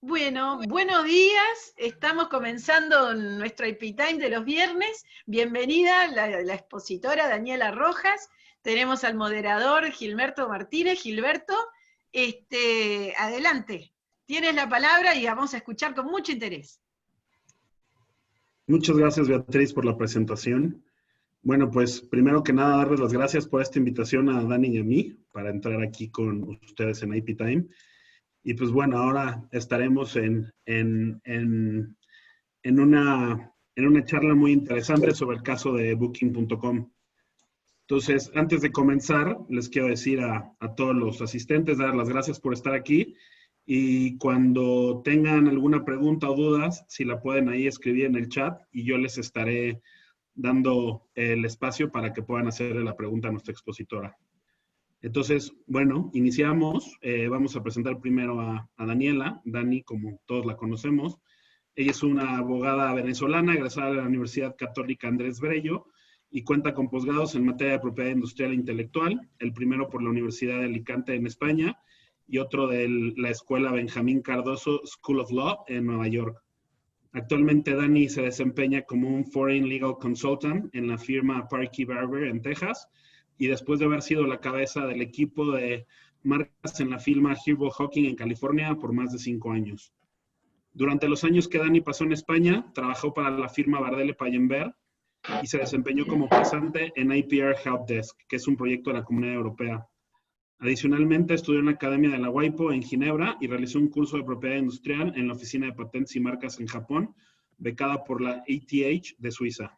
Bueno, buenos días. Estamos comenzando nuestro IP Time de los viernes. Bienvenida la expositora Daniela Rojas. Tenemos al moderador Gilberto Martínez. Gilberto, adelante. Tienes la palabra y vamos a escuchar con mucho interés. Muchas gracias, Beatriz, por la presentación. Bueno, pues primero que nada, darles las gracias por esta invitación a Dani y a mí para entrar aquí con ustedes en IP Time. Y pues bueno, ahora estaremos en una charla muy interesante sobre el caso de Booking.com. Entonces, antes de comenzar, les quiero decir a todos los asistentes, dar las gracias por estar aquí. Y cuando tengan alguna pregunta o dudas, si la pueden ahí escribir en el chat y yo les estaré dando el espacio para que puedan hacerle la pregunta a nuestra expositora. Entonces, bueno, iniciamos. Vamos a presentar primero a Daniela. Dani, como todos la conocemos. Ella es una abogada venezolana, egresada de la Universidad Católica Andrés Bello, y cuenta con posgrados en materia de propiedad industrial e intelectual, el primero por la Universidad de Alicante en España, y otro de la Escuela Benjamín Cardoso School of Law en Nueva York. Actualmente Dani se desempeña como un Foreign Legal Consultant en la firma Parkey Barber en Texas, y después de haber sido la cabeza del equipo de marcas en la firma Herbo Hawking en California por más de 5 años. Durante los años que Dani pasó en España, trabajó para la firma Bardelle Payenberg y se desempeñó como pasante en IPR Helpdesk, que es un proyecto de la Comunidad Europea. Adicionalmente, estudió en la Academia de la WIPO en Ginebra y realizó un curso de propiedad industrial en la Oficina de Patentes y Marcas en Japón, becada por la ETH de Suiza.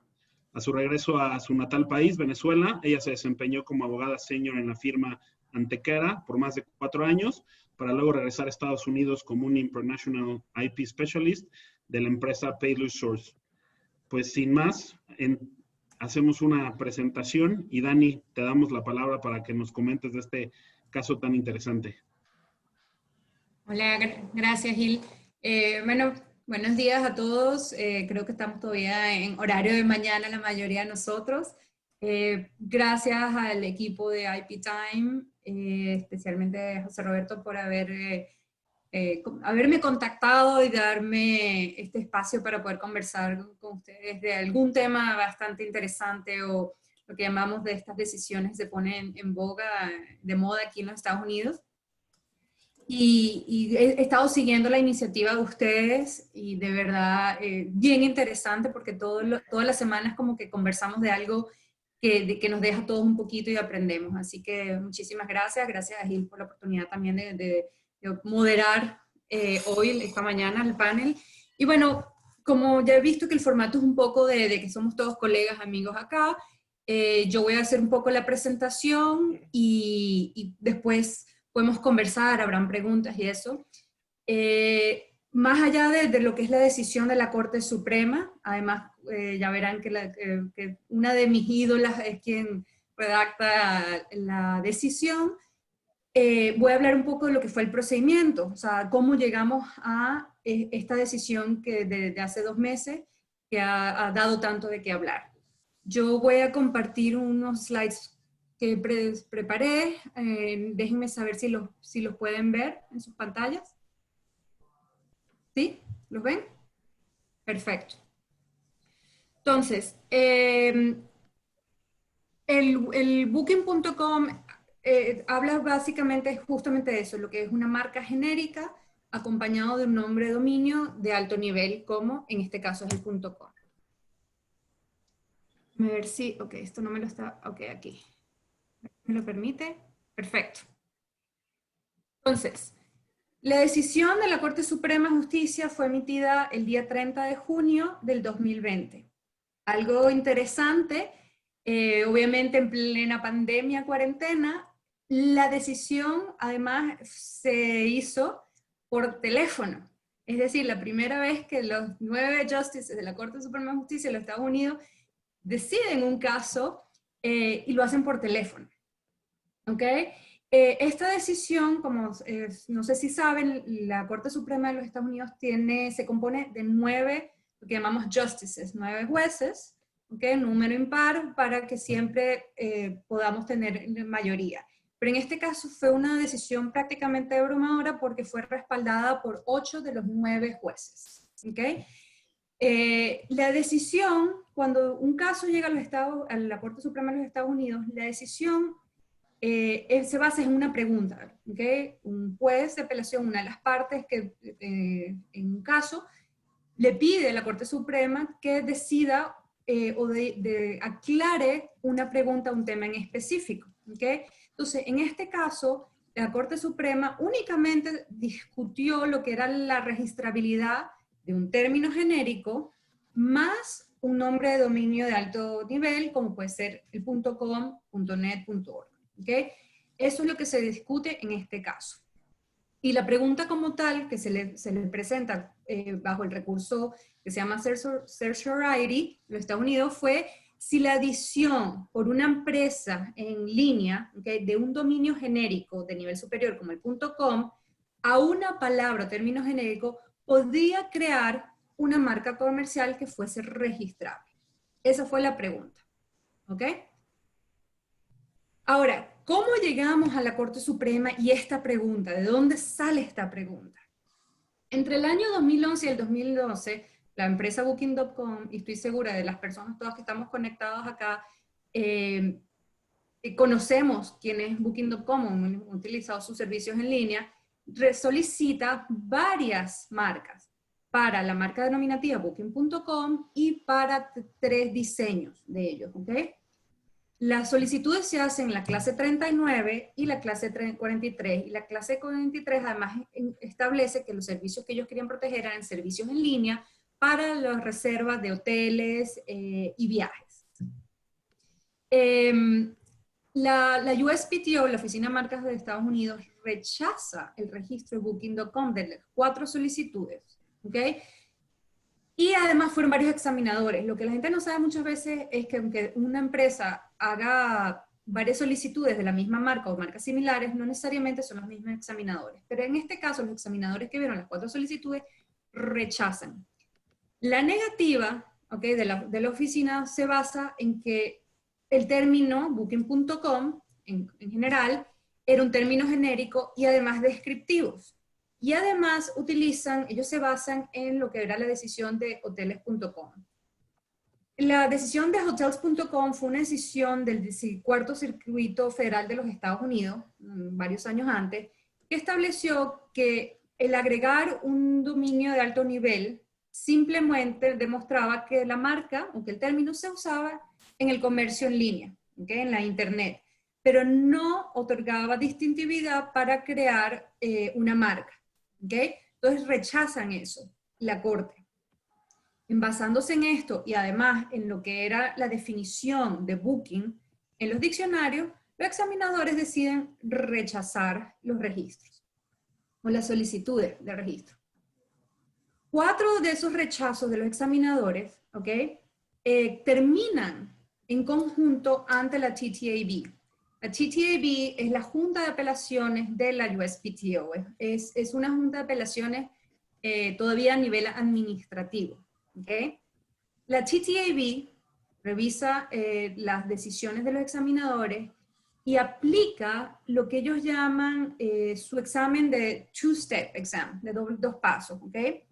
A su regreso a su natal país, Venezuela, ella se desempeñó como abogada senior en la firma Antequera por más de 4 años, para luego regresar a Estados Unidos como un International IP Specialist de la empresa Payless Source. Pues sin más, hacemos una presentación y Dani, te damos la palabra para que nos comentes de este caso tan interesante. Hola, gracias Gil. Bueno, buenos días a todos. Creo que estamos todavía en horario de mañana la mayoría de nosotros. Gracias al equipo de IP Time, especialmente a José Roberto por haberme contactado y darme este espacio para poder conversar con ustedes de algún tema bastante interesante, o lo que llamamos de estas decisiones que se ponen en boga, de moda aquí en los Estados Unidos. Y he estado siguiendo la iniciativa de ustedes y de verdad bien interesante, porque todas las semanas como que conversamos de algo que nos deja a todos un poquito y aprendemos. Así que muchísimas gracias. Gracias a Gil por la oportunidad también de moderar hoy, esta mañana, el panel. Y bueno, como ya he visto que el formato es un poco de que somos todos colegas, amigos acá, yo voy a hacer un poco la presentación y después podemos conversar, habrán preguntas y eso. Más allá de lo que es la decisión de la Corte Suprema, además ya verán que una de mis ídolas es quien redacta la decisión. Voy a hablar un poco de lo que fue el procedimiento, o sea, cómo llegamos a esta decisión que de hace 2 meses, que ha dado tanto de qué hablar. Yo voy a compartir unos slides que preparé. Déjenme saber si los pueden ver en sus pantallas. ¿Sí? ¿Los ven? Perfecto. Entonces, el Booking.com habla básicamente justamente de eso, lo que es una marca genérica acompañado de un nombre de dominio de alto nivel, como en este caso es el .com. A ver si, ok, esto no me lo está, ok, aquí. ¿Me lo permite? Perfecto. Entonces, la decisión de la Corte Suprema de Justicia fue emitida el día 30 de junio del 2020. Algo interesante, obviamente en plena pandemia, cuarentena, la decisión además se hizo por teléfono. Es decir, la primera vez que los 9 justices de la Corte Suprema de Justicia de los Estados Unidos deciden un caso y lo hacen por teléfono. ¿Ok? Esta decisión, como no sé si saben, la Corte Suprema de los Estados Unidos se compone de 9, lo que llamamos justices, 9 jueces, ¿ok? Número impar para que siempre podamos tener mayoría. pero en este caso fue una decisión prácticamente abrumadora porque fue respaldada por 8 de los 9 jueces. ¿Okay? La decisión, cuando un caso llega a la Corte Suprema de los Estados Unidos, la decisión se basa en una pregunta. ¿Okay? Un juez de apelación, una de las partes que en un caso, le pide a la Corte Suprema que decida o aclare una pregunta, un tema en específico. ¿Okay? Entonces, en este caso, la Corte Suprema únicamente discutió lo que era la registrabilidad de un término genérico más un nombre de dominio de alto nivel, como puede ser el .com, .net, .org. ¿Okay? Eso es lo que se discute en este caso. Y la pregunta como tal que se le presenta bajo el recurso que se llama Certiorari en los Estados Unidos fue si la adición por una empresa en línea, ¿okay?, de un dominio genérico de nivel superior como el .com a una palabra o término genérico podía crear una marca comercial que fuese registrable. Esa fue la pregunta. ¿Ok? Ahora, ¿cómo llegamos a la Corte Suprema y esta pregunta? ¿De dónde sale esta pregunta? Entre el año 2011 y el 2012, la empresa Booking.com, y estoy segura de las personas todas que estamos conectados acá, conocemos quién es Booking.com, han utilizado sus servicios en línea, solicita varias marcas para la marca denominativa Booking.com y para 3 diseños de ellos, ¿ok? Las solicitudes se hacen en la clase 39 y la clase 43, y la clase 43 además establece que los servicios que ellos querían proteger eran servicios en línea para las reservas de hoteles y viajes. La USPTO, la Oficina de Marcas de Estados Unidos, rechaza el registro de Booking.com de las 4 solicitudes, ¿ok? Y además fueron varios examinadores. Lo que la gente no sabe muchas veces es que aunque una empresa haga varias solicitudes de la misma marca o marcas similares, no necesariamente son los mismos examinadores. Pero en este caso, los examinadores que vieron las 4 solicitudes rechazan. La negativa, ¿okay?, de la oficina se basa en que el término Booking.com, en general, era un término genérico y además descriptivos. Y además ellos se basan en lo que era la decisión de hoteles.com. La decisión de hotels.com fue una decisión del 4º Circuito Federal de los Estados Unidos, varios años antes, que estableció que el agregar un dominio de alto nivel simplemente demostraba que la marca, o que el término se usaba en el comercio en línea, ¿okay?, en la internet, pero no otorgaba distintividad para crear una marca. ¿Okay? Entonces rechazan eso, la Corte. Basándose en esto y además en lo que era la definición de Booking en los diccionarios, los examinadores deciden rechazar los registros o las solicitudes de registro. 4 de esos rechazos de los examinadores, ¿ok?, terminan en conjunto ante la TTAB. La TTAB es la Junta de Apelaciones de la USPTO. Es una Junta de Apelaciones todavía a nivel administrativo. ¿Okay? La TTAB revisa las decisiones de los examinadores y aplica lo que ellos llaman su examen de two-step exam, de 2 pasos. ¿Okay?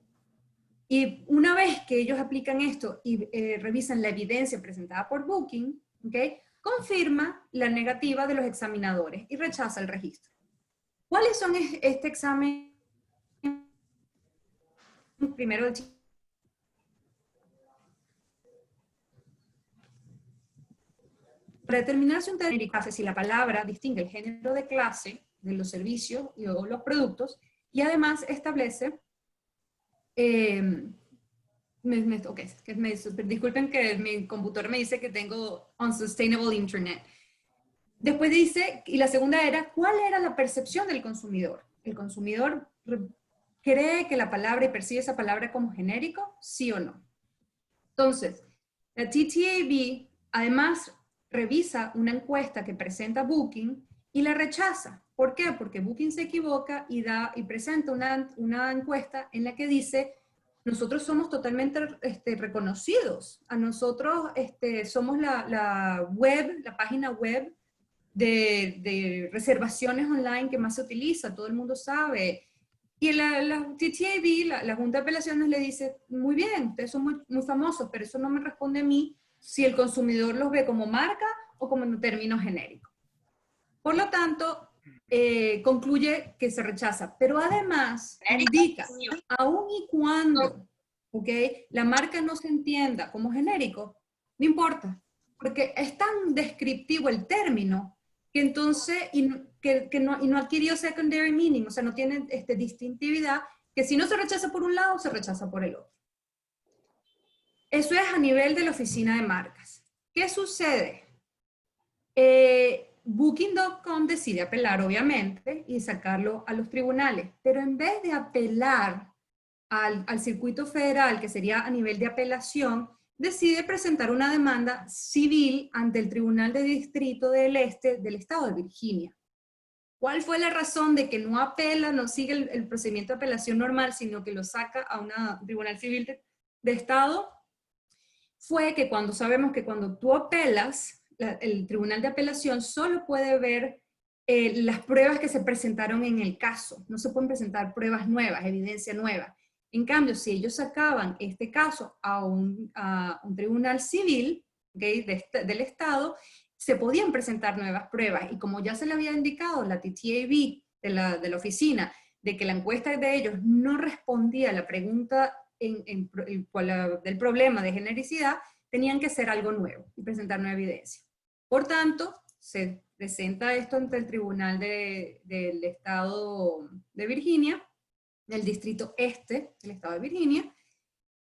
Y una vez que ellos aplican esto y revisan la evidencia presentada por Booking, ¿okay?, confirma la negativa de los examinadores y rechaza el registro. ¿Cuáles son este examen? Primero, para determinar si un término si la palabra distingue el género de clase de los servicios o los productos, y además establece, disculpen que mi computador me dice que tengo unsustainable internet. Después dice, y la segunda era, ¿cuál era la percepción del consumidor? ¿El consumidor cree que la palabra y percibe esa palabra como genérico? ¿Sí o no? Entonces, la TTAB además revisa una encuesta que presenta Booking y la rechaza. ¿Por qué? Porque Booking se equivoca y presenta una encuesta en la que dice: nosotros somos totalmente reconocidos. A nosotros somos la página web de reservaciones online que más se utiliza, todo el mundo sabe. Y la TTAB, la Junta de Apelaciones, le dice, muy bien, ustedes son muy famosos, pero eso no me responde a mí si el consumidor los ve como marca o como en términos genéricos. Por lo tanto, concluye que se rechaza, pero además indica, aun y cuando, la marca no se entienda como genérico, no importa, porque es tan descriptivo el término que entonces, y no adquirió secondary meaning, o sea, no tiene distintividad, que si no se rechaza por un lado, se rechaza por el otro. Eso es a nivel de la oficina de marcas. ¿Qué sucede? Booking.com decide apelar, obviamente, y sacarlo a los tribunales, pero en vez de apelar al circuito federal, que sería a nivel de apelación, decide presentar una demanda civil ante el Tribunal de Distrito del Este del Estado de Virginia. ¿Cuál fue la razón de que no apela, no sigue el procedimiento de apelación normal, sino que lo saca a un tribunal civil de Estado? Fue que sabemos que cuando tú apelas, el Tribunal de Apelación solo puede ver las pruebas que se presentaron en el caso. No se pueden presentar pruebas nuevas, evidencia nueva. En cambio, si ellos sacaban este caso a un tribunal civil del Estado, se podían presentar nuevas pruebas. Y como ya se le había indicado la TTAB de la oficina, de que la encuesta de ellos no respondía a la pregunta del problema de genericidad, tenían que hacer algo nuevo y presentar nueva evidencia. Por tanto, se presenta esto ante el Tribunal del Estado de Virginia, del Distrito Este del Estado de Virginia,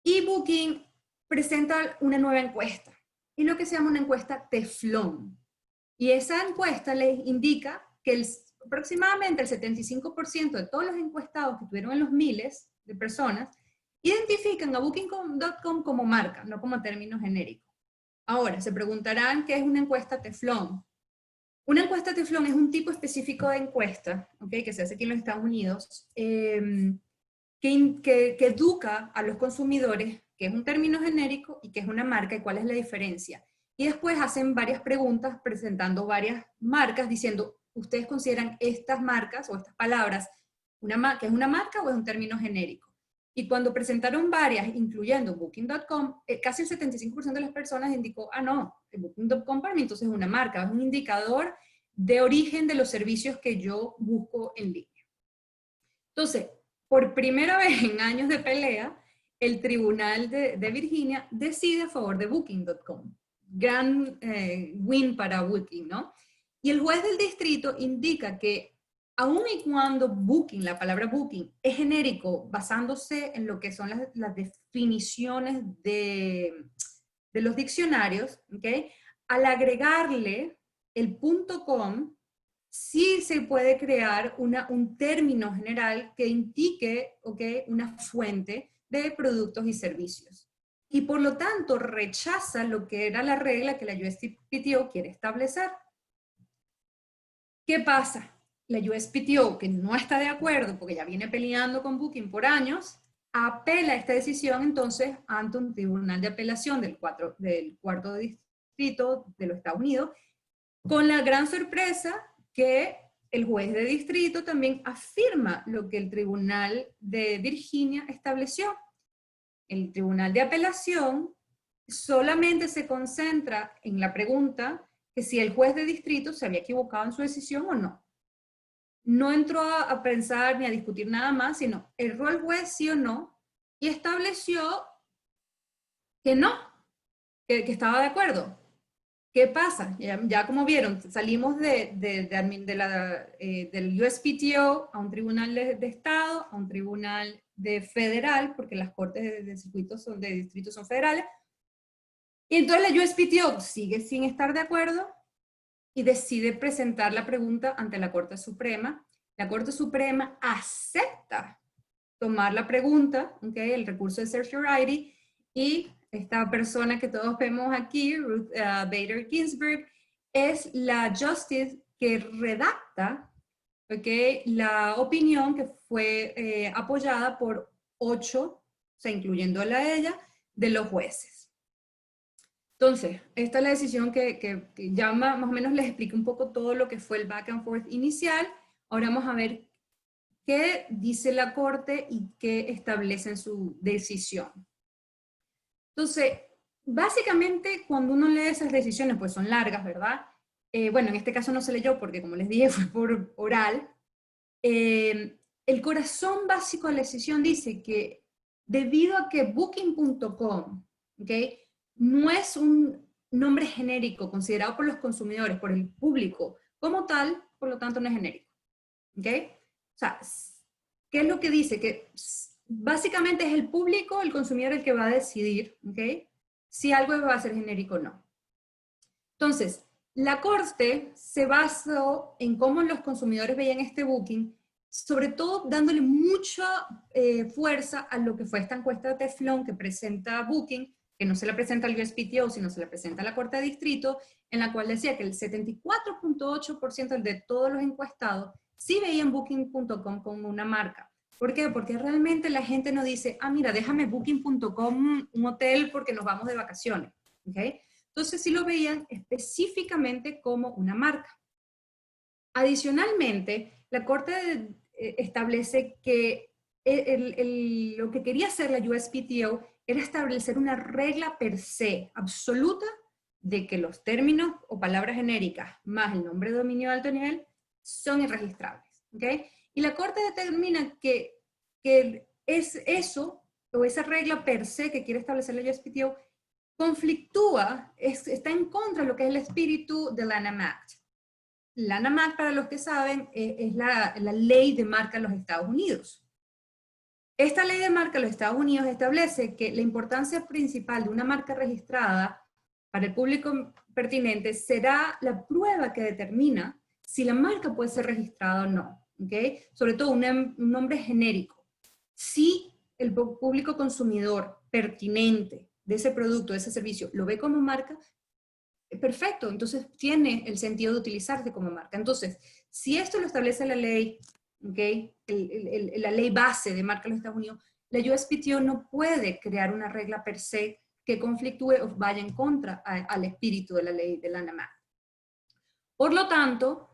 y Booking presenta una nueva encuesta, y lo que se llama una encuesta teflón. Y esa encuesta les indica que aproximadamente el 75% de todos los encuestados, que tuvieron en los miles de personas, identifican a Booking.com como marca, no como término genérico. Ahora, se preguntarán qué es una encuesta teflón. Una encuesta teflón es un tipo específico de encuesta, que se hace aquí en los Estados Unidos, que educa a los consumidores qué es un término genérico y qué es una marca y cuál es la diferencia. Y después hacen varias preguntas presentando varias marcas diciendo, ¿ustedes consideran estas marcas o estas palabras que es una marca o es un término genérico? Y cuando presentaron varias, incluyendo Booking.com, casi el 75% de las personas indicó, no, Booking.com para mí entonces es una marca, es un indicador de origen de los servicios que yo busco en línea. Entonces, por primera vez en años de pelea, el Tribunal de Virginia decide a favor de Booking.com. Gran win para Booking, ¿no? Y el juez del distrito indica que aun y cuando Booking, la palabra Booking, es genérico, basándose en lo que son las definiciones de los diccionarios, ¿okay? Al agregarle el .com, sí se puede crear un término general que indique, ¿okay?, una fuente de productos y servicios. Y por lo tanto rechaza lo que era la regla que la USPTO quiere establecer. ¿Qué pasa? La USPTO, que no está de acuerdo, porque ya viene peleando con Booking por años, apela esta decisión entonces ante un tribunal de apelación del cuarto distrito de los Estados Unidos, con la gran sorpresa que el juez de distrito también afirma lo que el Tribunal de Virginia estableció. El Tribunal de Apelación solamente se concentra en la pregunta que si el juez de distrito se había equivocado en su decisión o no. No entró a pensar ni a discutir nada más, sino erró el juez sí o no, y estableció que no, que estaba de acuerdo. ¿Qué pasa? Ya como vieron, salimos del USPTO a un tribunal de estado, a un tribunal federal, porque las cortes de circuito de distrito son federales, y entonces la USPTO sigue sin estar de acuerdo, y decide presentar la pregunta ante la Corte Suprema. La Corte Suprema acepta tomar la pregunta, ¿okay?, el recurso de certiorari, y esta persona que todos vemos aquí, Ruth Bader Ginsburg, es la justice que redacta, ¿okay?, la opinión que fue apoyada por 8, o sea, incluyéndola a ella, de los jueces. Entonces, esta es la decisión que ya más o menos les expliqué un poco todo lo que fue el back and forth inicial. Ahora vamos a ver qué dice la Corte y qué establece en su decisión. Entonces, básicamente cuando uno lee esas decisiones, pues son largas, ¿verdad? Bueno, en este caso no se leyó porque, como les dije, fue por oral. El corazón básico de la decisión dice que debido a que Booking.com, ¿okay?, no es un nombre genérico considerado por los consumidores, por el público como tal, por lo tanto no es genérico. ¿Okay? O sea, ¿qué es lo que dice? Que básicamente es el público, el consumidor, el que va a decidir, ¿okay?, si algo va a ser genérico o no. Entonces, la Corte se basó en cómo los consumidores veían este booking, sobre todo dándole mucha fuerza a lo que fue esta encuesta de Teflon que presenta Booking, que no se la presenta al USPTO, sino se la presenta a la Corte de Distrito, en la cual decía que el 74.8% de todos los encuestados sí veían Booking.com como una marca. ¿Por qué? Porque realmente la gente no dice, ah, mira, déjame Booking.com un hotel porque nos vamos de vacaciones. ¿Okay? Entonces sí lo veían específicamente como una marca. Adicionalmente, la Corte establece que lo que quería hacer la USPTO era establecer una regla per se, absoluta, de que los términos o palabras genéricas más el nombre de dominio de alto nivel son irregistrables. ¿Okay? Y la Corte determina que es eso, o esa regla per se que quiere establecer la USPTO, conflictúa, está en contra de lo que es el espíritu del Lanham Act. Lanham Act, para los que saben, es la ley de marca de los Estados Unidos. Esta ley de marca de los Estados Unidos establece que la importancia principal de una marca registrada para el público pertinente será la prueba que determina si la marca puede ser registrada o no. ¿Okay? Sobre todo un nombre genérico. Si el público consumidor pertinente de ese producto, de ese servicio, lo ve como marca, perfecto, entonces tiene el sentido de utilizarse como marca. Entonces, si esto lo establece la ley, ¿okay?, la ley base de marca de los Estados Unidos, la USPTO no puede crear una regla per se que conflictúe o vaya en contra al espíritu de la ley de Lanham Act. Por lo tanto,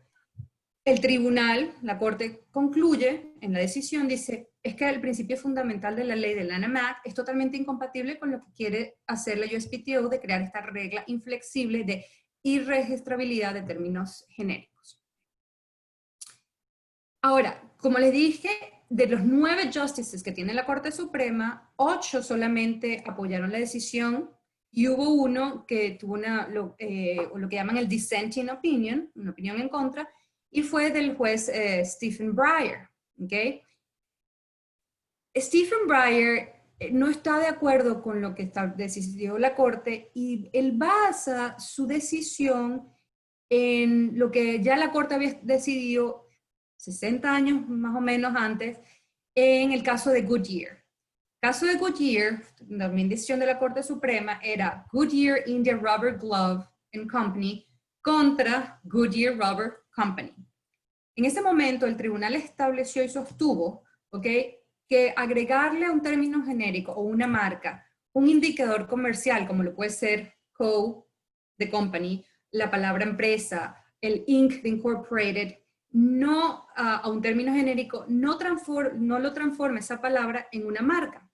el tribunal, la Corte, concluye en la decisión, dice, es que el principio fundamental de la ley de Lanham Act es totalmente incompatible con lo que quiere hacer la USPTO de crear esta regla inflexible de irregistrabilidad de términos genéricos. Ahora, como les dije, de los 9 justices que tiene la Corte Suprema, 8 solamente apoyaron la decisión y hubo uno que tuvo lo que llaman el dissenting opinion, una opinión en contra, y fue del juez Stephen Breyer. ¿Okay? Stephen Breyer no está de acuerdo con lo que decidió la Corte y él basa su decisión en lo que ya la Corte había decidido 60 años más o menos antes en el caso de Goodyear. El caso de Goodyear, también decisión de la Corte Suprema, era Goodyear India Rubber Glove and Company contra Goodyear Rubber Company. En ese momento el tribunal estableció y sostuvo, ¿okay?, que agregarle a un término genérico o una marca un indicador comercial, como lo puede ser co, de company, la palabra empresa, el inc de incorporated, no a un término genérico, no lo transforma esa palabra en una marca.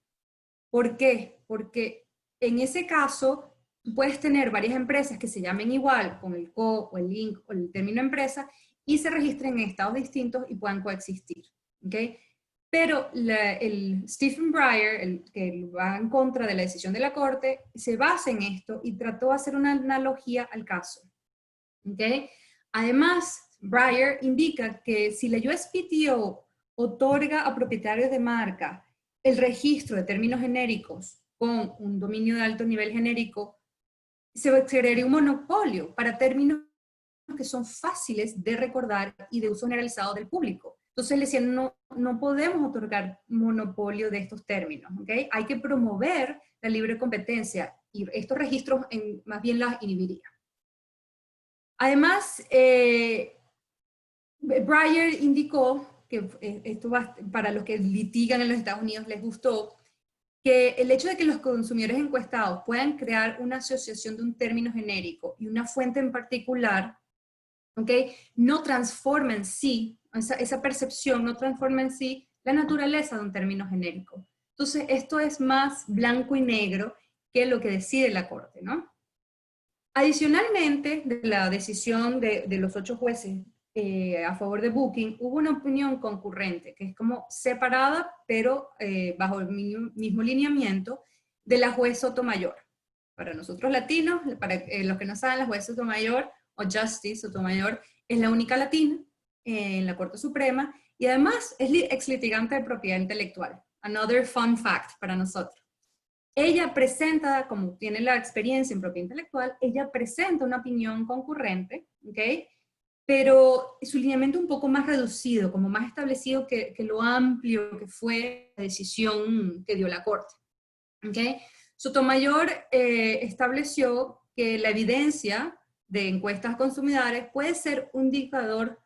¿Por qué? Porque en ese caso puedes tener varias empresas que se llamen igual, con el co o el inc o el término empresa, y se registren en estados distintos y puedan coexistir. ¿Okay? Pero el Stephen Breyer, el que va en contra de la decisión de la Corte, se basa en esto y trató de hacer una analogía al caso. ¿Okay? Además, Breyer indica que si la USPTO otorga a propietarios de marca el registro de términos genéricos con un dominio de alto nivel genérico, se crearía un monopolio para términos que son fáciles de recordar y de uso generalizado del público. Entonces le decían, no podemos otorgar monopolio de estos términos, ¿okay? Hay que promover la libre competencia y estos registros más bien las inhibiría. Además, Breyer indicó, que esto para los que litigan en los Estados Unidos les gustó, que el hecho de que los consumidores encuestados puedan crear una asociación de un término genérico y una fuente en particular, ¿ok?, no transforma en sí, esa percepción no transforma en sí la naturaleza de un término genérico. Entonces, esto es más blanco y negro que lo que decide la Corte, ¿no? Adicionalmente, de la decisión de los 8 jueces a favor de Booking, hubo una opinión concurrente, que es como separada, pero bajo el mismo lineamiento de la juez Sotomayor. Para nosotros latinos, para los que no saben, la juez Sotomayor, o Justice Sotomayor, es la única latina en la Corte Suprema, y además es ex litigante de propiedad intelectual. Another fun fact para nosotros. Ella presenta, como tiene la experiencia en propiedad intelectual, ella presenta una opinión concurrente, ¿ok?, pero su lineamiento un poco más reducido, como más establecido que lo amplio que fue la decisión que dio la Corte. ¿Okay? Sotomayor estableció que la evidencia de encuestas consumidores puede ser un indicador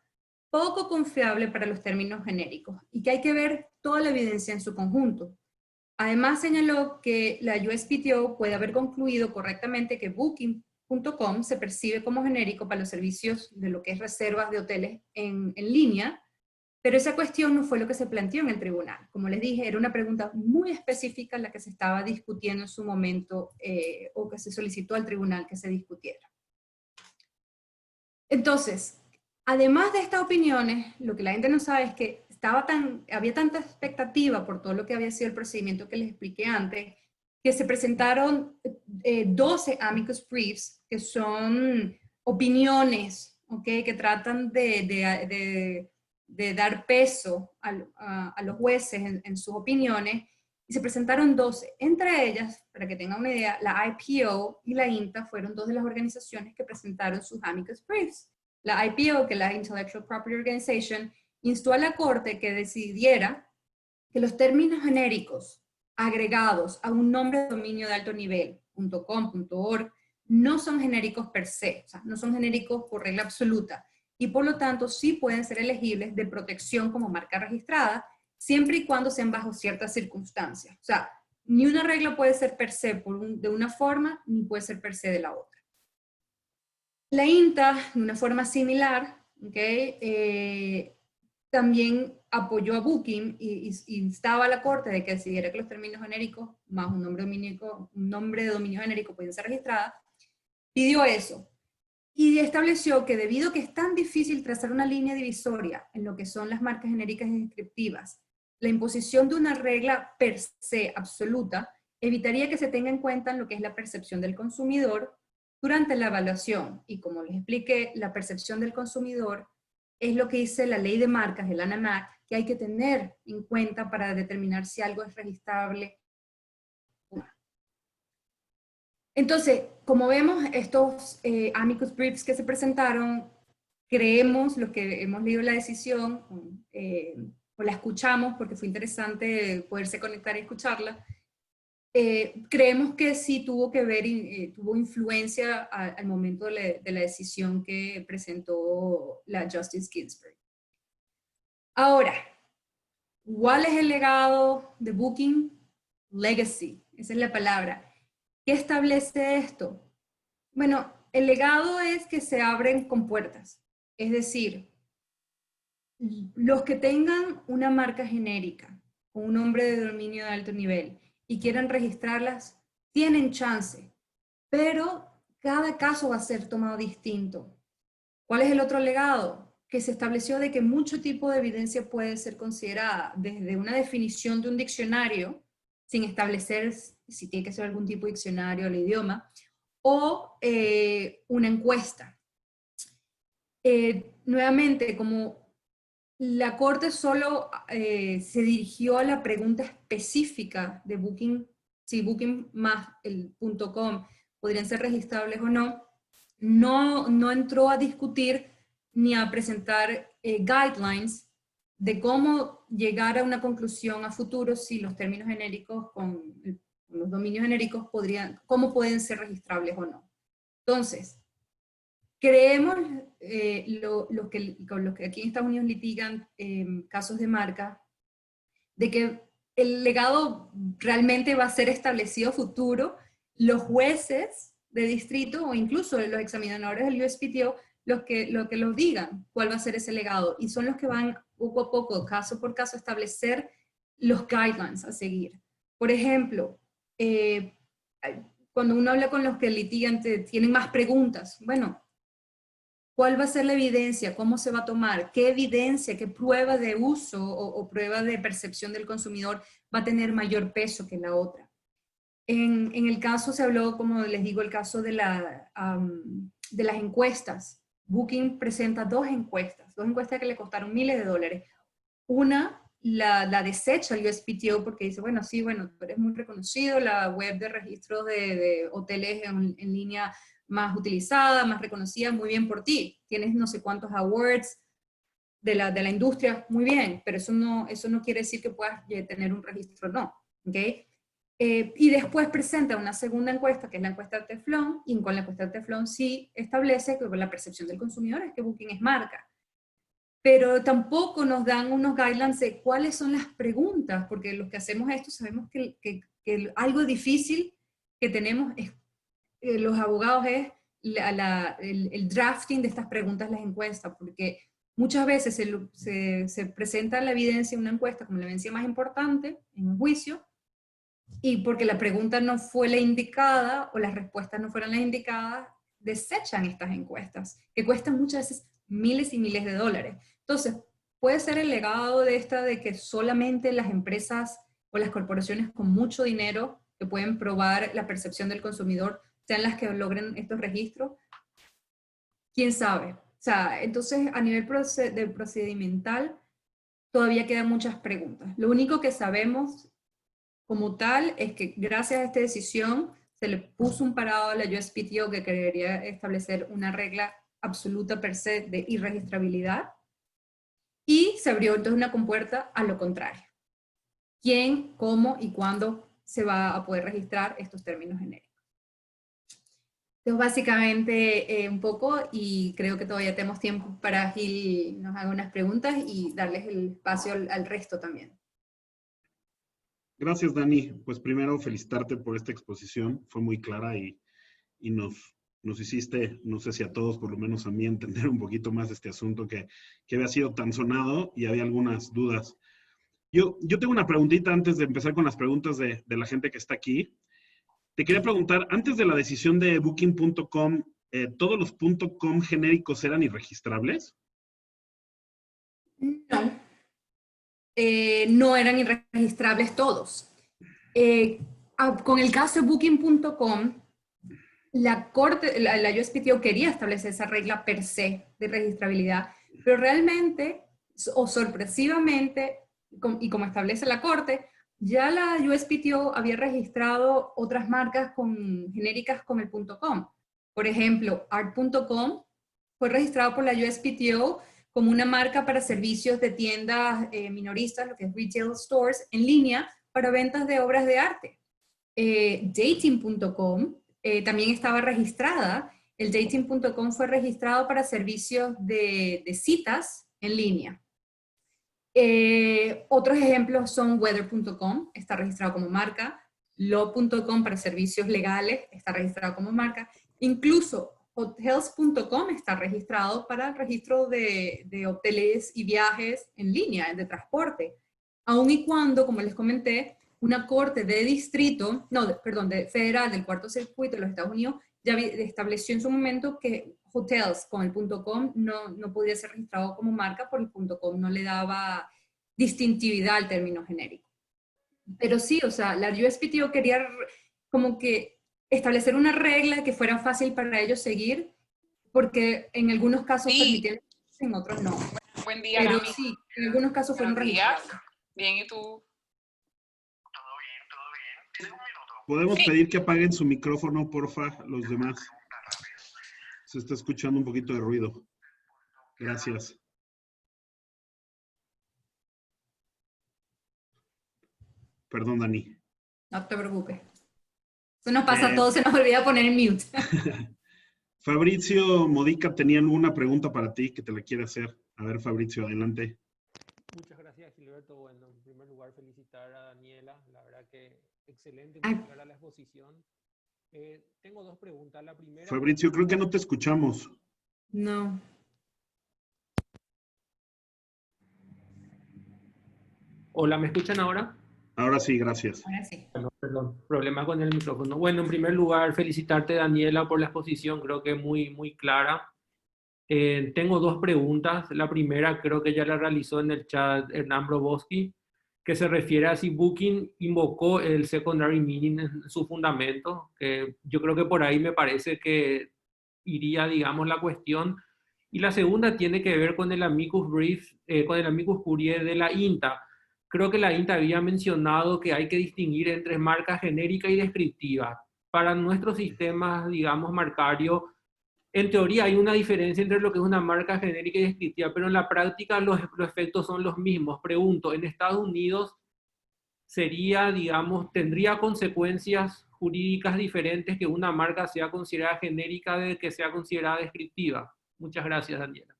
poco confiable para los términos genéricos y que hay que ver toda la evidencia en su conjunto. Además señaló que la USPTO puede haber concluido correctamente que Booking.com se percibe como genérico para los servicios de lo que es reservas de hoteles en línea, pero esa cuestión no fue lo que se planteó en el tribunal. Como les dije, era una pregunta muy específica la que se estaba discutiendo en su momento, o que se solicitó al tribunal que se discutiera. Entonces, además de estas opiniones, lo que la gente no sabe es que había tanta expectativa por todo lo que había sido el procedimiento que les expliqué antes, que se presentaron 12 amicus briefs, que son opiniones, ¿okay?, que tratan de dar peso a los jueces en sus opiniones, y se presentaron 12. Entre ellas, para que tengan una idea, la IPO y la INTA fueron 2 de las organizaciones que presentaron sus amicus briefs. La IPO, que es la Intellectual Property Organization, instó a la Corte que decidiera que los términos genéricos agregados a un nombre de dominio de alto nivel, .com, .org, no son genéricos per se, o sea, no son genéricos por regla absoluta, y por lo tanto sí pueden ser elegibles de protección como marca registrada, siempre y cuando sean bajo ciertas circunstancias. O sea, ni una regla puede ser per se de una forma, ni puede ser per se de la otra. La INTA, de una forma similar, ¿okay?, también apoyó a Booking y instaba a la Corte de que decidiera que los términos genéricos más un nombre de dominio genérico pueden ser registradas, pidió eso. Y estableció que debido a que es tan difícil trazar una línea divisoria en lo que son las marcas genéricas y descriptivas, la imposición de una regla per se absoluta evitaría que se tenga en cuenta lo que es la percepción del consumidor durante la evaluación. Y como les expliqué, la percepción del consumidor es lo que dice la ley de marcas, el ANAMAC, que hay que tener en cuenta para determinar si algo es registrable. Entonces, como vemos, estos amicus briefs que se presentaron, creemos, los que hemos leído la decisión, o la escuchamos, porque fue interesante poderse conectar y escucharla, creemos que sí tuvo que ver, tuvo influencia al momento de la decisión que presentó la Justice Ginsburg. Ahora, ¿cuál es el legado de Booking? Legacy, esa es la palabra. ¿Qué establece esto? Bueno, el legado es que se abren compuertas. Es decir, los que tengan una marca genérica con un nombre de dominio de alto nivel y quieran registrarlas, tienen chance, pero cada caso va a ser tomado distinto. ¿Cuál es el otro legado? Que se estableció de que mucho tipo de evidencia puede ser considerada, desde una definición de un diccionario, sin establecer si tiene que ser algún tipo de diccionario al idioma, o una encuesta. Nuevamente, como la Corte solo se dirigió a la pregunta específica de Booking, si Booking más el .com podrían ser registrables o no, no entró a discutir ni a presentar guidelines de cómo llegar a una conclusión a futuro si los términos genéricos con los dominios genéricos cómo pueden ser registrables o no. Entonces, creemos, los que aquí en Estados Unidos litigan casos de marca, de que el legado realmente va a ser establecido a futuro. Los jueces de distrito o incluso los examinadores del USPTO lo que los digan cuál va a ser ese legado, y son los que van poco a poco, caso por caso, a establecer los guidelines a seguir. Por ejemplo, cuando uno habla con los que litigan, tienen más preguntas. Bueno, ¿cuál va a ser la evidencia? ¿Cómo se va a tomar? ¿Qué evidencia, qué prueba de uso o prueba de percepción del consumidor va a tener mayor peso que la otra? En el caso se habló, como les digo, el caso de las encuestas. Booking presenta dos encuestas que le costaron miles de dólares. Una la desecha el USPTO porque dice, bueno, sí, bueno, tú eres muy reconocido, la web de registros de hoteles en línea más utilizada, más reconocida, muy bien por ti. Tienes no sé cuántos awards de la industria, muy bien, pero eso no quiere decir que puedas tener un registro, no. ¿Okay? Y después presenta una segunda encuesta, que es la encuesta de Teflon, y con la encuesta de Teflon sí establece que la percepción del consumidor es que Booking es marca. Pero tampoco nos dan unos guidelines de cuáles son las preguntas, porque los que hacemos esto sabemos que algo difícil que tenemos es, los abogados es el drafting de estas preguntas, las encuestas, porque muchas veces se presenta la evidencia en una encuesta como la evidencia más importante en un juicio, y porque la pregunta no fue la indicada o las respuestas no fueron las indicadas, desechan estas encuestas, que cuestan muchas veces miles y miles de dólares. Entonces, puede ser el legado de que solamente las empresas o las corporaciones con mucho dinero que pueden probar la percepción del consumidor sean las que logren estos registros. ¿Quién sabe? O sea, entonces a nivel procedimental todavía quedan muchas preguntas. Lo único que sabemos como tal es que gracias a esta decisión se le puso un parado a la USPTO que quería establecer una regla absoluta per se de irregistrabilidad, y se abrió entonces una compuerta a lo contrario. ¿Quién, cómo y cuándo se va a poder registrar estos términos genéricos? Entonces básicamente un poco, y creo que todavía tenemos tiempo para Gil nos haga unas preguntas y darles el espacio al resto también. Gracias, Dani. Pues primero felicitarte por esta exposición. Fue muy clara y nos hiciste, no sé si a todos, por lo menos a mí, entender un poquito más este asunto que había sido tan sonado y había algunas dudas. Yo tengo una preguntita antes de empezar con las preguntas de la gente que está aquí. Te quería preguntar, antes de la decisión de Booking.com, ¿todos los .com genéricos eran irregistrables? No. No eran irregistrables todos. Con el caso de Booking.com, la USPTO quería establecer esa regla per se de registrabilidad, pero realmente, o sorpresivamente, y como establece la Corte, ya la USPTO había registrado otras marcas genéricas con el .com. Por ejemplo, Art.com fue registrado por la USPTO como una marca para servicios de tiendas minoristas, lo que es retail stores, en línea para ventas de obras de arte. Dating.com también estaba registrada. El Dating.com fue registrado para servicios de citas en línea. Otros ejemplos son Weather.com, está registrado como marca. Law.com para servicios legales, está registrado como marca. Incluso Hotels.com está registrado para el registro de hoteles y viajes en línea, de transporte. Aun y cuando, como les comenté, una corte de distrito, de federal del cuarto circuito de los Estados Unidos ya estableció en su momento que hotels con el .com no podía ser registrado como marca porque el .com no le daba distintividad al término genérico. Pero sí, o sea, la USPTO quería como que establecer una regla que fuera fácil para ellos seguir, porque en algunos casos permitían, en otros no. Buen día, pero Nami. Sí, en algunos casos fueron registrados. Bien, ¿y tú? ¿Podemos pedir que apaguen su micrófono, porfa, los demás? Se está escuchando un poquito de ruido. Gracias. Perdón, Dani. No te preocupes. Eso nos pasa a todos, se nos olvida poner en mute. Fabricio Modica tenía una pregunta para ti que te la quiere hacer. A ver, Fabricio, adelante. Muchas gracias, Gil. Gilberto. Bueno, en primer lugar, felicitar a Daniela. La verdad que excelente, Ay. muy clara la exposición. Tengo dos preguntas. La primera... Fabrizio, creo que no te escuchamos. No. Hola, ¿me escuchan ahora? Ahora sí, gracias. Ahora sí. Bueno, perdón, problema con el micrófono. Bueno, en primer lugar, felicitarte, Daniela, por la exposición. Creo que muy clara. Tengo dos preguntas. La primera creo que ya la realizó en el chat Hernán Broboski, que se refiere a si Booking invocó el secondary meaning en su fundamento, que yo creo que por ahí me parece que iría, digamos, la cuestión. Y la segunda tiene que ver con el amicus brief, con el amicus curiae de la INTA. Creo que la INTA había mencionado que hay que distinguir entre marca genérica y descriptiva. Para nuestros sistemas, digamos, marcario, en teoría hay una diferencia entre lo que es una marca genérica y descriptiva, pero en la práctica los efectos son los mismos. Pregunto, ¿en Estados Unidos sería, digamos, tendría consecuencias jurídicas diferentes que una marca sea considerada genérica de que sea considerada descriptiva? Muchas gracias, Daniela.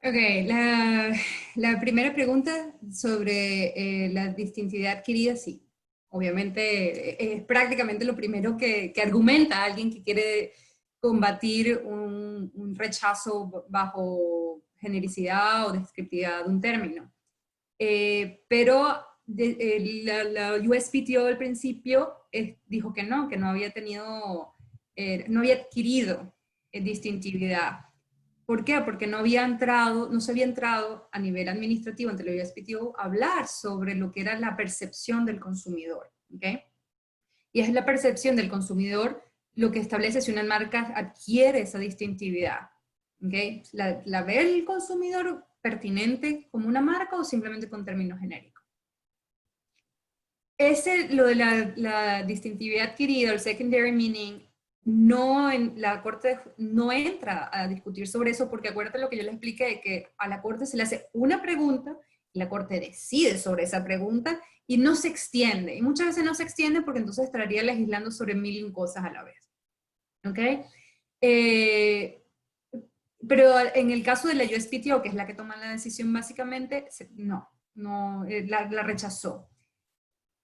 Ok, la primera pregunta sobre la distintividad adquirida, sí. Obviamente es prácticamente lo primero que argumenta alguien que quiere combatir un rechazo bajo genericidad o descriptividad de un término. Pero la USPTO al principio dijo que no había tenido, no había adquirido distintividad. ¿Por qué? Porque no se había entrado a nivel administrativo ante la USPTO a hablar sobre lo que era la percepción del consumidor. ¿Okay? Y es la percepción del consumidor lo que establece si una marca adquiere esa distintividad. ¿Okay? ¿La ve el consumidor pertinente como una marca o simplemente con términos genéricos? Lo de la distintividad adquirida, el secondary meaning, la Corte no entra a discutir sobre eso, porque acuérdate lo que yo les expliqué, de que a la Corte se le hace una pregunta, y la Corte decide sobre esa pregunta, y no se extiende. Y muchas veces no se extiende porque entonces estaría legislando sobre 1000 cosas a la vez. ¿Ok? Pero en el caso de la USPTO, que es la que toma la decisión básicamente, la rechazó.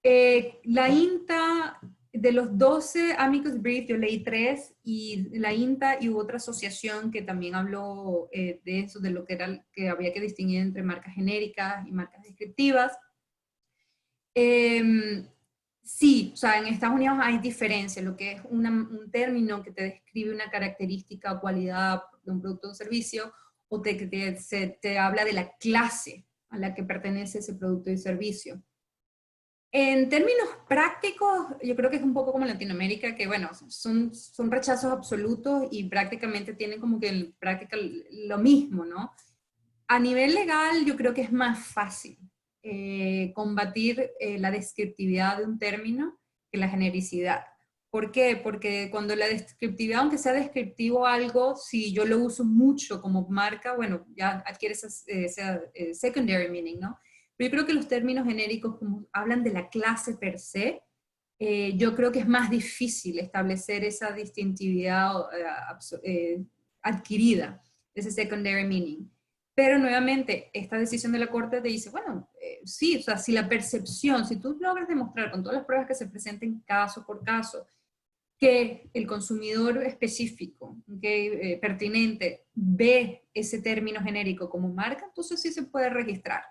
La INTA, de los 12 amicus brief, yo leí 3, y la INTA y otra asociación que también habló de eso, de lo que era que había que distinguir entre marcas genéricas y marcas descriptivas. Sí, o sea, en Estados Unidos hay diferencia, lo que es un término que te describe una característica o cualidad de un producto o servicio, o te habla de la clase a la que pertenece ese producto y servicio. En términos prácticos, yo creo que es un poco como Latinoamérica, que bueno, son rechazos absolutos y prácticamente tienen como que en práctica lo mismo, ¿no? A nivel legal, yo creo que es más fácil combatir la descriptividad de un término que la genericidad. ¿Por qué? Porque cuando la descriptividad, aunque sea descriptivo algo, si yo lo uso mucho como marca, bueno, ya adquiere esa secondary meaning, ¿no? Pero yo creo que los términos genéricos, como hablan de la clase per se, yo creo que es más difícil establecer esa distintividad adquirida, ese secondary meaning. Pero nuevamente, esta decisión de la Corte te dice, bueno, sí, o sea, si la percepción, si tú logras demostrar con todas las pruebas que se presenten caso por caso, que el consumidor específico, pertinente, ve ese término genérico como marca, entonces sí se puede registrar.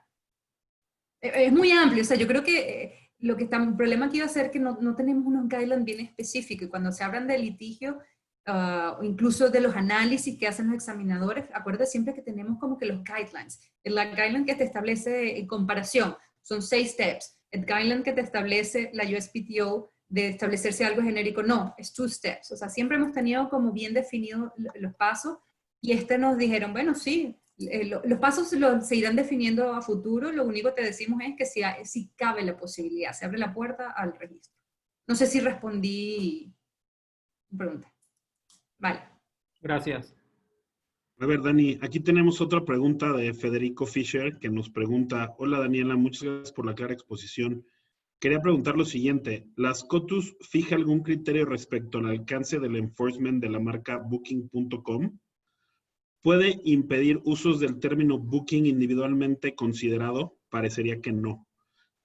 Es muy amplio, o sea, yo creo que el problema aquí va a ser que no tenemos unos guidelines bien específicos, y cuando se hablan de litigio, o incluso de los análisis que hacen los examinadores, acuérdate siempre que tenemos como que los guidelines. El guideline que te establece en comparación, son 6 steps. El guideline que te establece la USPTO de establecer si algo es genérico, no, es 2 steps. O sea, siempre hemos tenido como bien definidos los pasos, y nos dijeron, bueno, sí, los pasos se irán definiendo a futuro, lo único que te decimos es que si cabe la posibilidad, se abre la puerta al registro. No sé si respondí tu pregunta. Vale. Gracias. A ver, Dani, aquí tenemos otra pregunta de Federico Fischer, que nos pregunta: hola Daniela, muchas gracias por la clara exposición. Quería preguntar lo siguiente: ¿la SCOTUS fija algún criterio respecto al alcance del enforcement de la marca Booking.com? ¿Puede impedir usos del término Booking individualmente considerado? parecería que no.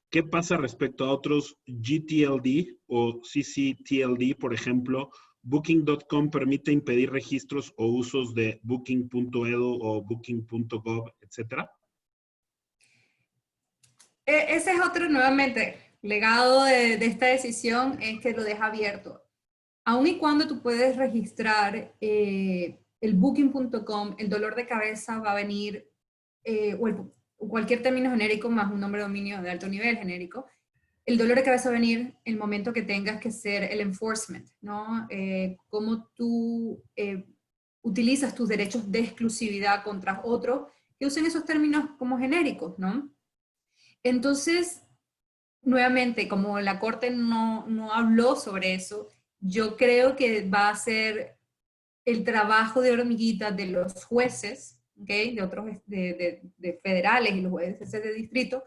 ¿Qué pasa respecto a otros GTLD o CCTLD, por ejemplo? Booking.com permite impedir registros o usos de Booking.edu o Booking.gov, etcétera. Ese es otro, nuevamente, legado de esta decisión, es que lo deja abierto. Aun y cuando tú puedes registrar el Booking.com, el dolor de cabeza va a venir, o cualquier término genérico más un nombre de dominio de alto nivel genérico, el dolor de cabeza va a venir el momento que tengas que hacer el enforcement, ¿no? Cómo tú utilizas tus derechos de exclusividad contra otros que usen esos términos como genéricos, ¿no? Entonces, nuevamente, como la Corte no habló sobre eso, yo creo que va a ser el trabajo de hormiguita de los jueces, ¿okay? De otros de federales y los jueces de distrito,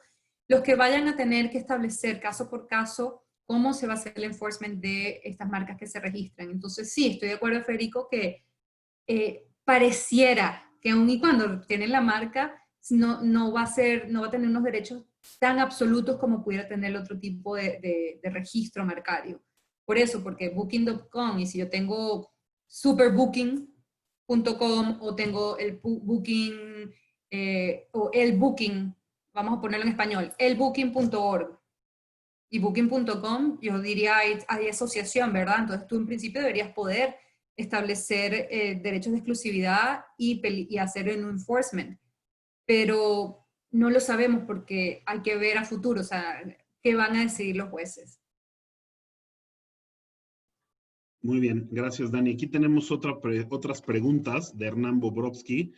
los que vayan a tener que establecer caso por caso cómo se va a hacer el enforcement de estas marcas que se registran. Entonces sí, estoy de acuerdo, Federico, que pareciera que aun y cuando tienen la marca, no va a tener unos derechos tan absolutos como pudiera tener otro tipo de registro marcario. Por eso, porque Booking.com, y si yo tengo superbooking.com o tengo el Booking, o el Booking, vamos a ponerlo en español, elbooking.org y Booking.com, yo diría hay asociación, ¿verdad? Entonces tú en principio deberías poder establecer derechos de exclusividad y hacer un enforcement, pero no lo sabemos porque hay que ver a futuro, o sea, qué van a decidir los jueces. Muy bien, gracias Dani. Aquí tenemos otras preguntas de Hernán Bobrovsky,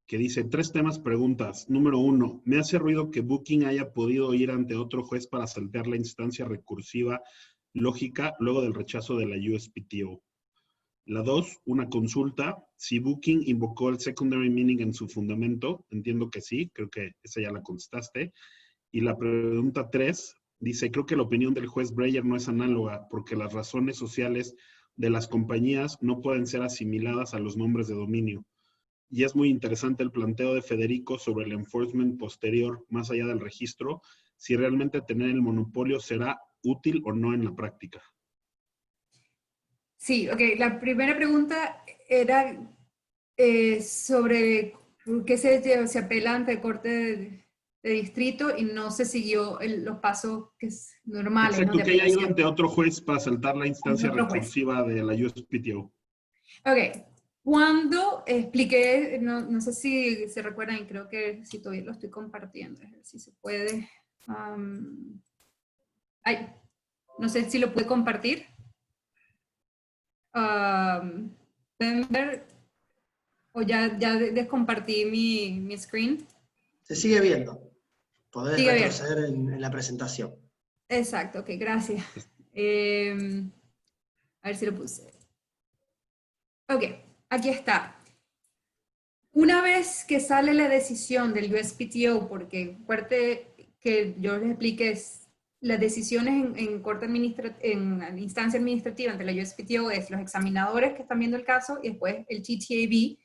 que dice, 3 temas, preguntas. Número 1, me hace ruido que Booking haya podido ir ante otro juez para saltear la instancia recursiva lógica luego del rechazo de la USPTO. La 2, una consulta. Si Booking invocó el secondary meaning en su fundamento, entiendo que sí, creo que esa ya la contestaste. Y la pregunta 3 dice, creo que la opinión del juez Breyer no es análoga porque las razones sociales de las compañías no pueden ser asimiladas a los nombres de dominio. Y es muy interesante el planteo de Federico sobre el enforcement posterior, más allá del registro, si realmente tener el monopolio será útil o no en la práctica. Sí, ok. La primera pregunta era sobre por qué se apela ante el corte de distrito y no se siguió los pasos que es normales, ¿no? Exacto, De que haya ido apelación. ante otro juez para saltar la instancia Otro juez. recursiva de la USPTO. Ok. Cuando expliqué, no sé si se recuerdan, y creo que si todavía lo estoy compartiendo, a ver si se puede. No sé si lo puede compartir. ¿Pueden ver? O ya descompartí mi screen. Se sigue viendo. Podés Sigue retroceder en la presentación. Exacto, ok, gracias. A ver si lo puse. Ok, aquí está. Una vez que sale la decisión del USPTO, porque fuerte que yo les explique, las decisiones en instancia administrativa ante la USPTO es los examinadores que están viendo el caso y después el TTAB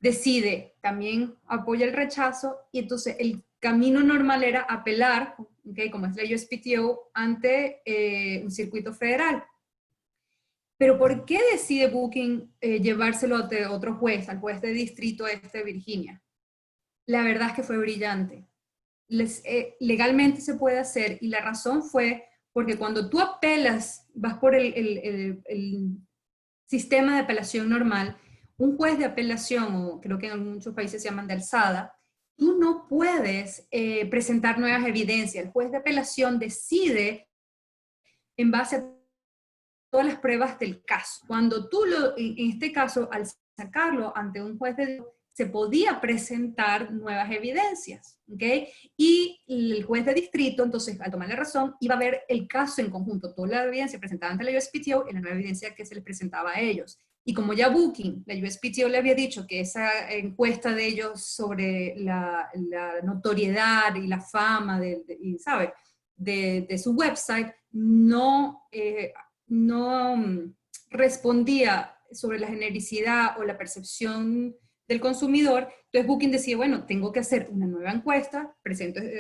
decide, también apoya el rechazo y entonces el camino normal era apelar, ¿okay? Como es la USPTO, ante un circuito federal. Pero ¿por qué decide Booking llevárselo a otro juez, al juez de distrito de Virginia? La verdad es que fue brillante. Legalmente se puede hacer y la razón fue porque cuando tú apelas, vas por el sistema de apelación normal, un juez de apelación, o creo que en muchos países se llaman de alzada, tú no puedes presentar nuevas evidencias. El juez de apelación decide en base a todas las pruebas del caso. Cuando tú, en este caso, al sacarlo ante un juez se podía presentar nuevas evidencias, ¿ok? Y el juez de distrito, entonces, al tomar la razón, iba a ver el caso en conjunto, toda la evidencia presentada ante la USPTO y la nueva evidencia que se les presentaba a ellos. Y como ya Booking, la USPTO le había dicho que esa encuesta de ellos sobre la notoriedad y la fama ¿sabe? De su website no respondía sobre la genericidad o la percepción del consumidor. Entonces Booking decide, bueno, tengo que hacer una nueva encuesta,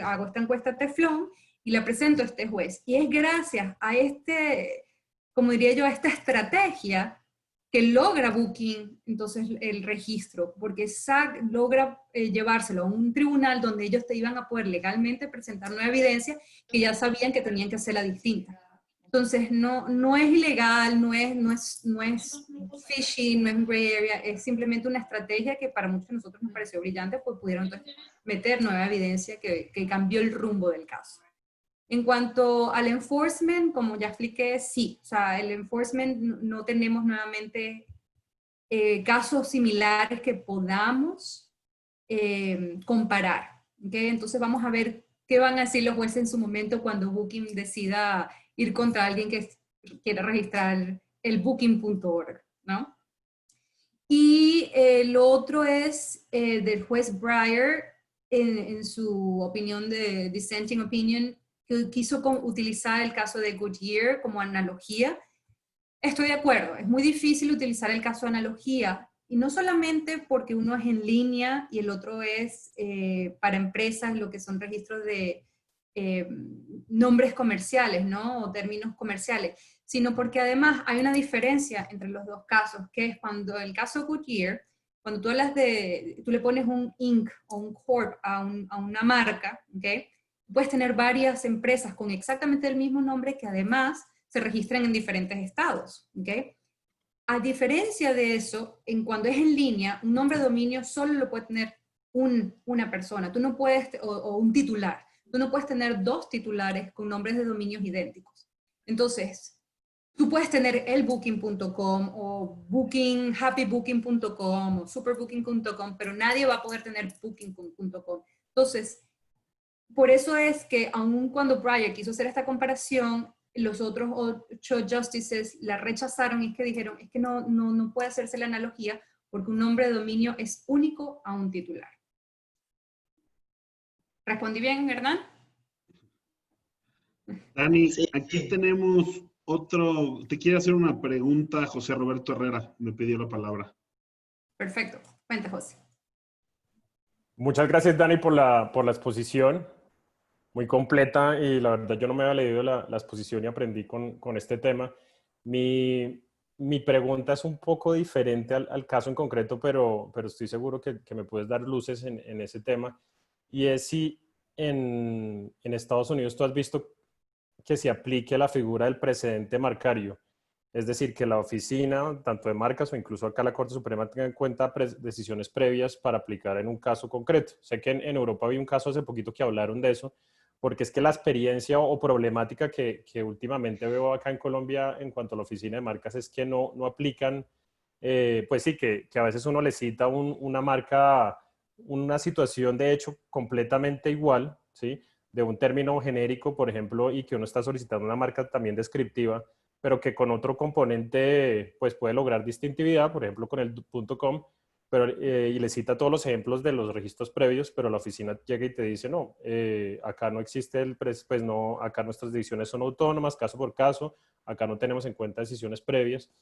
hago esta encuesta Teflón y la presento a este juez. Y es gracias a como diría yo, a esta estrategia que logra Booking entonces el registro, porque SAC logra llevárselo a un tribunal donde ellos te iban a poder legalmente presentar nueva evidencia que ya sabían que tenían que hacerla distinta. Entonces no es ilegal, no es phishing, no es gray area, es simplemente una estrategia que para muchos de nosotros nos pareció brillante, pues pudieron entonces meter nueva evidencia que cambió el rumbo del caso. En cuanto al enforcement, como ya expliqué, sí, o sea, el enforcement no tenemos nuevamente casos similares que podamos comparar, ¿okay? Entonces vamos a ver qué van a decir los jueces en su momento cuando Booking decida ir contra alguien que quiera registrar el booking.org, ¿no? Y lo otro es del juez Breyer, en su opinión de dissenting opinion, que quiso utilizar el caso de Goodyear como analogía. Estoy de acuerdo, es muy difícil utilizar el caso de analogía, y no solamente porque uno es en línea y el otro es para empresas, lo que son registros de nombres comerciales, ¿no? O términos comerciales, sino porque además hay una diferencia entre los dos casos, que es cuando el caso Goodyear, cuando tú hablas tú le pones un Inc. o un Corp a una marca, ¿ok? Puedes tener varias empresas con exactamente el mismo nombre que además se registran en diferentes estados, ¿ok? A diferencia de eso, cuando es en línea, un nombre de dominio solo lo puede tener una persona, tú no puedes, o un titular, tú no puedes tener dos titulares con nombres de dominios idénticos. Entonces, tú puedes tener el booking.com o happybooking.com o superbooking.com, pero nadie va a poder tener booking.com. Entonces, por eso es que aun cuando Breyer quiso hacer esta comparación, los otros 8 justices la rechazaron y es que dijeron, es que no puede hacerse la analogía porque un nombre de dominio es único a un titular. ¿Respondí bien, Hernán? Dani, Sí, aquí sí. tenemos otro, te quiere hacer una pregunta, José Roberto Herrera, me pidió la palabra. Perfecto. Cuenta, José. Muchas gracias, Dani, por la exposición. Muy completa, y la verdad yo no me había leído la exposición y aprendí con este tema. Mi pregunta es un poco diferente al caso en concreto, pero estoy seguro que me puedes dar luces en ese tema. Y es si en Estados Unidos tú has visto que se aplique la figura del precedente marcario. Es decir, que la oficina, tanto de marcas o incluso acá la Corte Suprema, tenga en cuenta decisiones previas para aplicar en un caso concreto. Sé que en Europa había un caso hace poquito que hablaron de eso, porque es que la experiencia o problemática que últimamente veo acá en Colombia en cuanto a la oficina de marcas es que no aplican, pues sí, que a veces uno le cita una marca, una situación de hecho completamente igual, ¿sí? De un término genérico, por ejemplo, y que uno está solicitando una marca también descriptiva, pero que con otro componente pues puede lograr distintividad, por ejemplo con el .com, pero, y le cita todos los ejemplos de los registros previos, pero la oficina llega y te dice, no, acá no existe pues no, acá nuestras decisiones son autónomas, caso por caso, acá no tenemos en cuenta decisiones previas,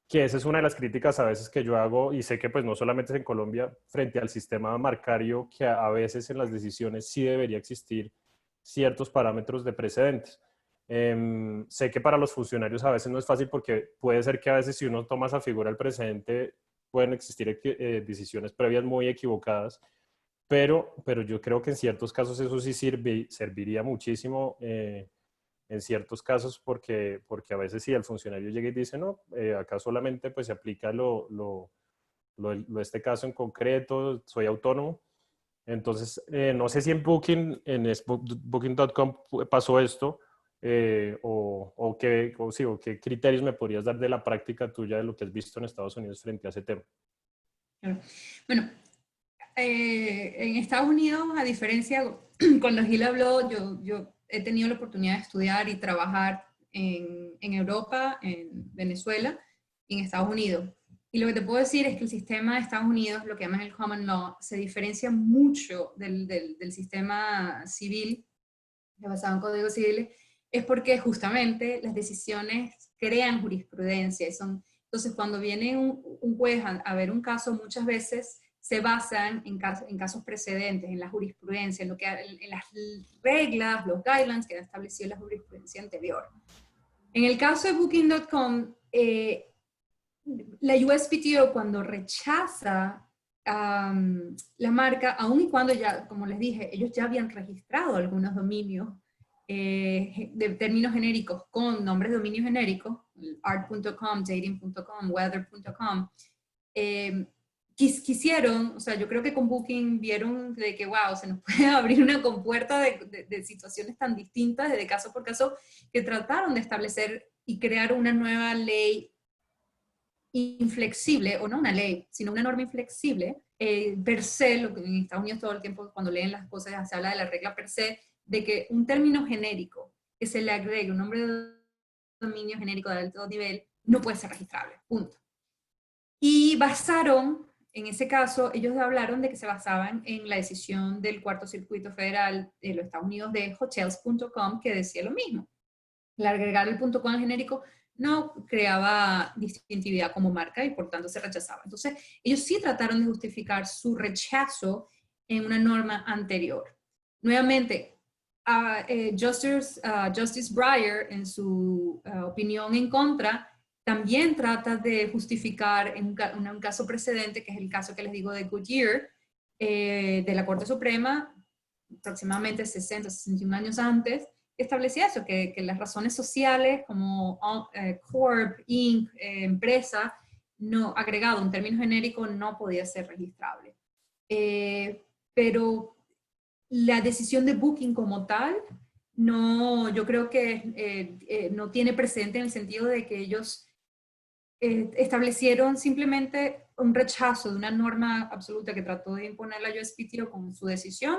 que esa es una de las críticas a veces que yo hago, y sé que pues no solamente es en Colombia, frente al sistema marcario, que a veces en las decisiones sí debería existir ciertos parámetros de precedentes. Sé que para los funcionarios a veces no es fácil porque puede ser que a veces si uno toma esa figura del precedente pueden existir decisiones previas muy equivocadas, pero yo creo que en ciertos casos eso sí serviría muchísimo en ciertos casos porque a veces si el funcionario llega y dice no, acá solamente pues se aplica este caso en concreto, soy autónomo. Entonces, no sé si en Booking, Booking.com pasó esto, o qué criterios me podrías dar de la práctica tuya de lo que has visto en Estados Unidos frente a ese tema. Bueno, en Estados Unidos, a diferencia, cuando Gil habló, yo he tenido la oportunidad de estudiar y trabajar en Europa, en Venezuela y en Estados Unidos. Y lo que te puedo decir es que el sistema de Estados Unidos, lo que llaman el common law, se diferencia mucho del sistema civil, basado en códigos civiles, es porque justamente las decisiones crean jurisprudencia. Entonces, cuando viene un juez a ver un caso, muchas veces se basan en casos precedentes, en la jurisprudencia, en las reglas, los guidelines que ha establecido la jurisprudencia anterior. En el caso de Booking.com, la USPTO cuando rechaza la marca, aun y cuando ya, como les dije, ellos ya habían registrado algunos dominios de términos genéricos con nombres de dominio genéricos, art.com, dating.com, weather.com, quisieron, o sea, yo creo que con Booking vieron de que, wow, se nos puede abrir una compuerta de situaciones tan distintas, de caso por caso, que trataron de establecer y crear una nueva ley inflexible, o no una ley, sino una norma inflexible, per se, lo que en Estados Unidos todo el tiempo cuando leen las cosas se habla de la regla per se, de que un término genérico que se le agregue un nombre de dominio genérico de alto nivel no puede ser registrable, punto. Y basaron, en ese caso, ellos hablaron de que se basaban en la decisión del Cuarto Circuito Federal de los Estados Unidos de Hotels.com, que decía lo mismo. Al agregar el .com al genérico no creaba distintividad como marca y por tanto se rechazaba. Entonces, ellos sí trataron de justificar su rechazo en una norma anterior. Nuevamente, Justice Breyer, en su opinión en contra, también trata de justificar en un caso precedente, que es el caso que les digo de Goodyear, de la Corte Suprema, aproximadamente 60, 61 años antes, establecía eso, que las razones sociales como Corp, Inc., empresa, no, agregado un término genérico, no podía ser registrable. Pero la decisión de Booking como tal, no, yo creo que no tiene precedente en el sentido de que ellos establecieron simplemente un rechazo de una norma absoluta que trató de imponer la USPTO con su decisión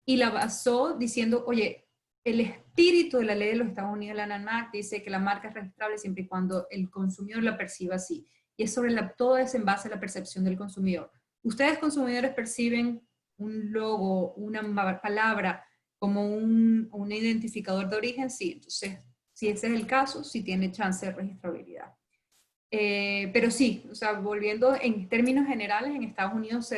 y la basó diciendo, oye, el espíritu de la ley de los Estados Unidos, la Lanham Act, dice que la marca es registrable siempre y cuando el consumidor la perciba así. Y es sobre todo es en base a la percepción del consumidor. Ustedes consumidores perciben un logo, una palabra como un identificador de origen, sí. Entonces, si ese es el caso, sí tiene chance de registrabilidad. Pero sí, o sea, volviendo en términos generales, en Estados Unidos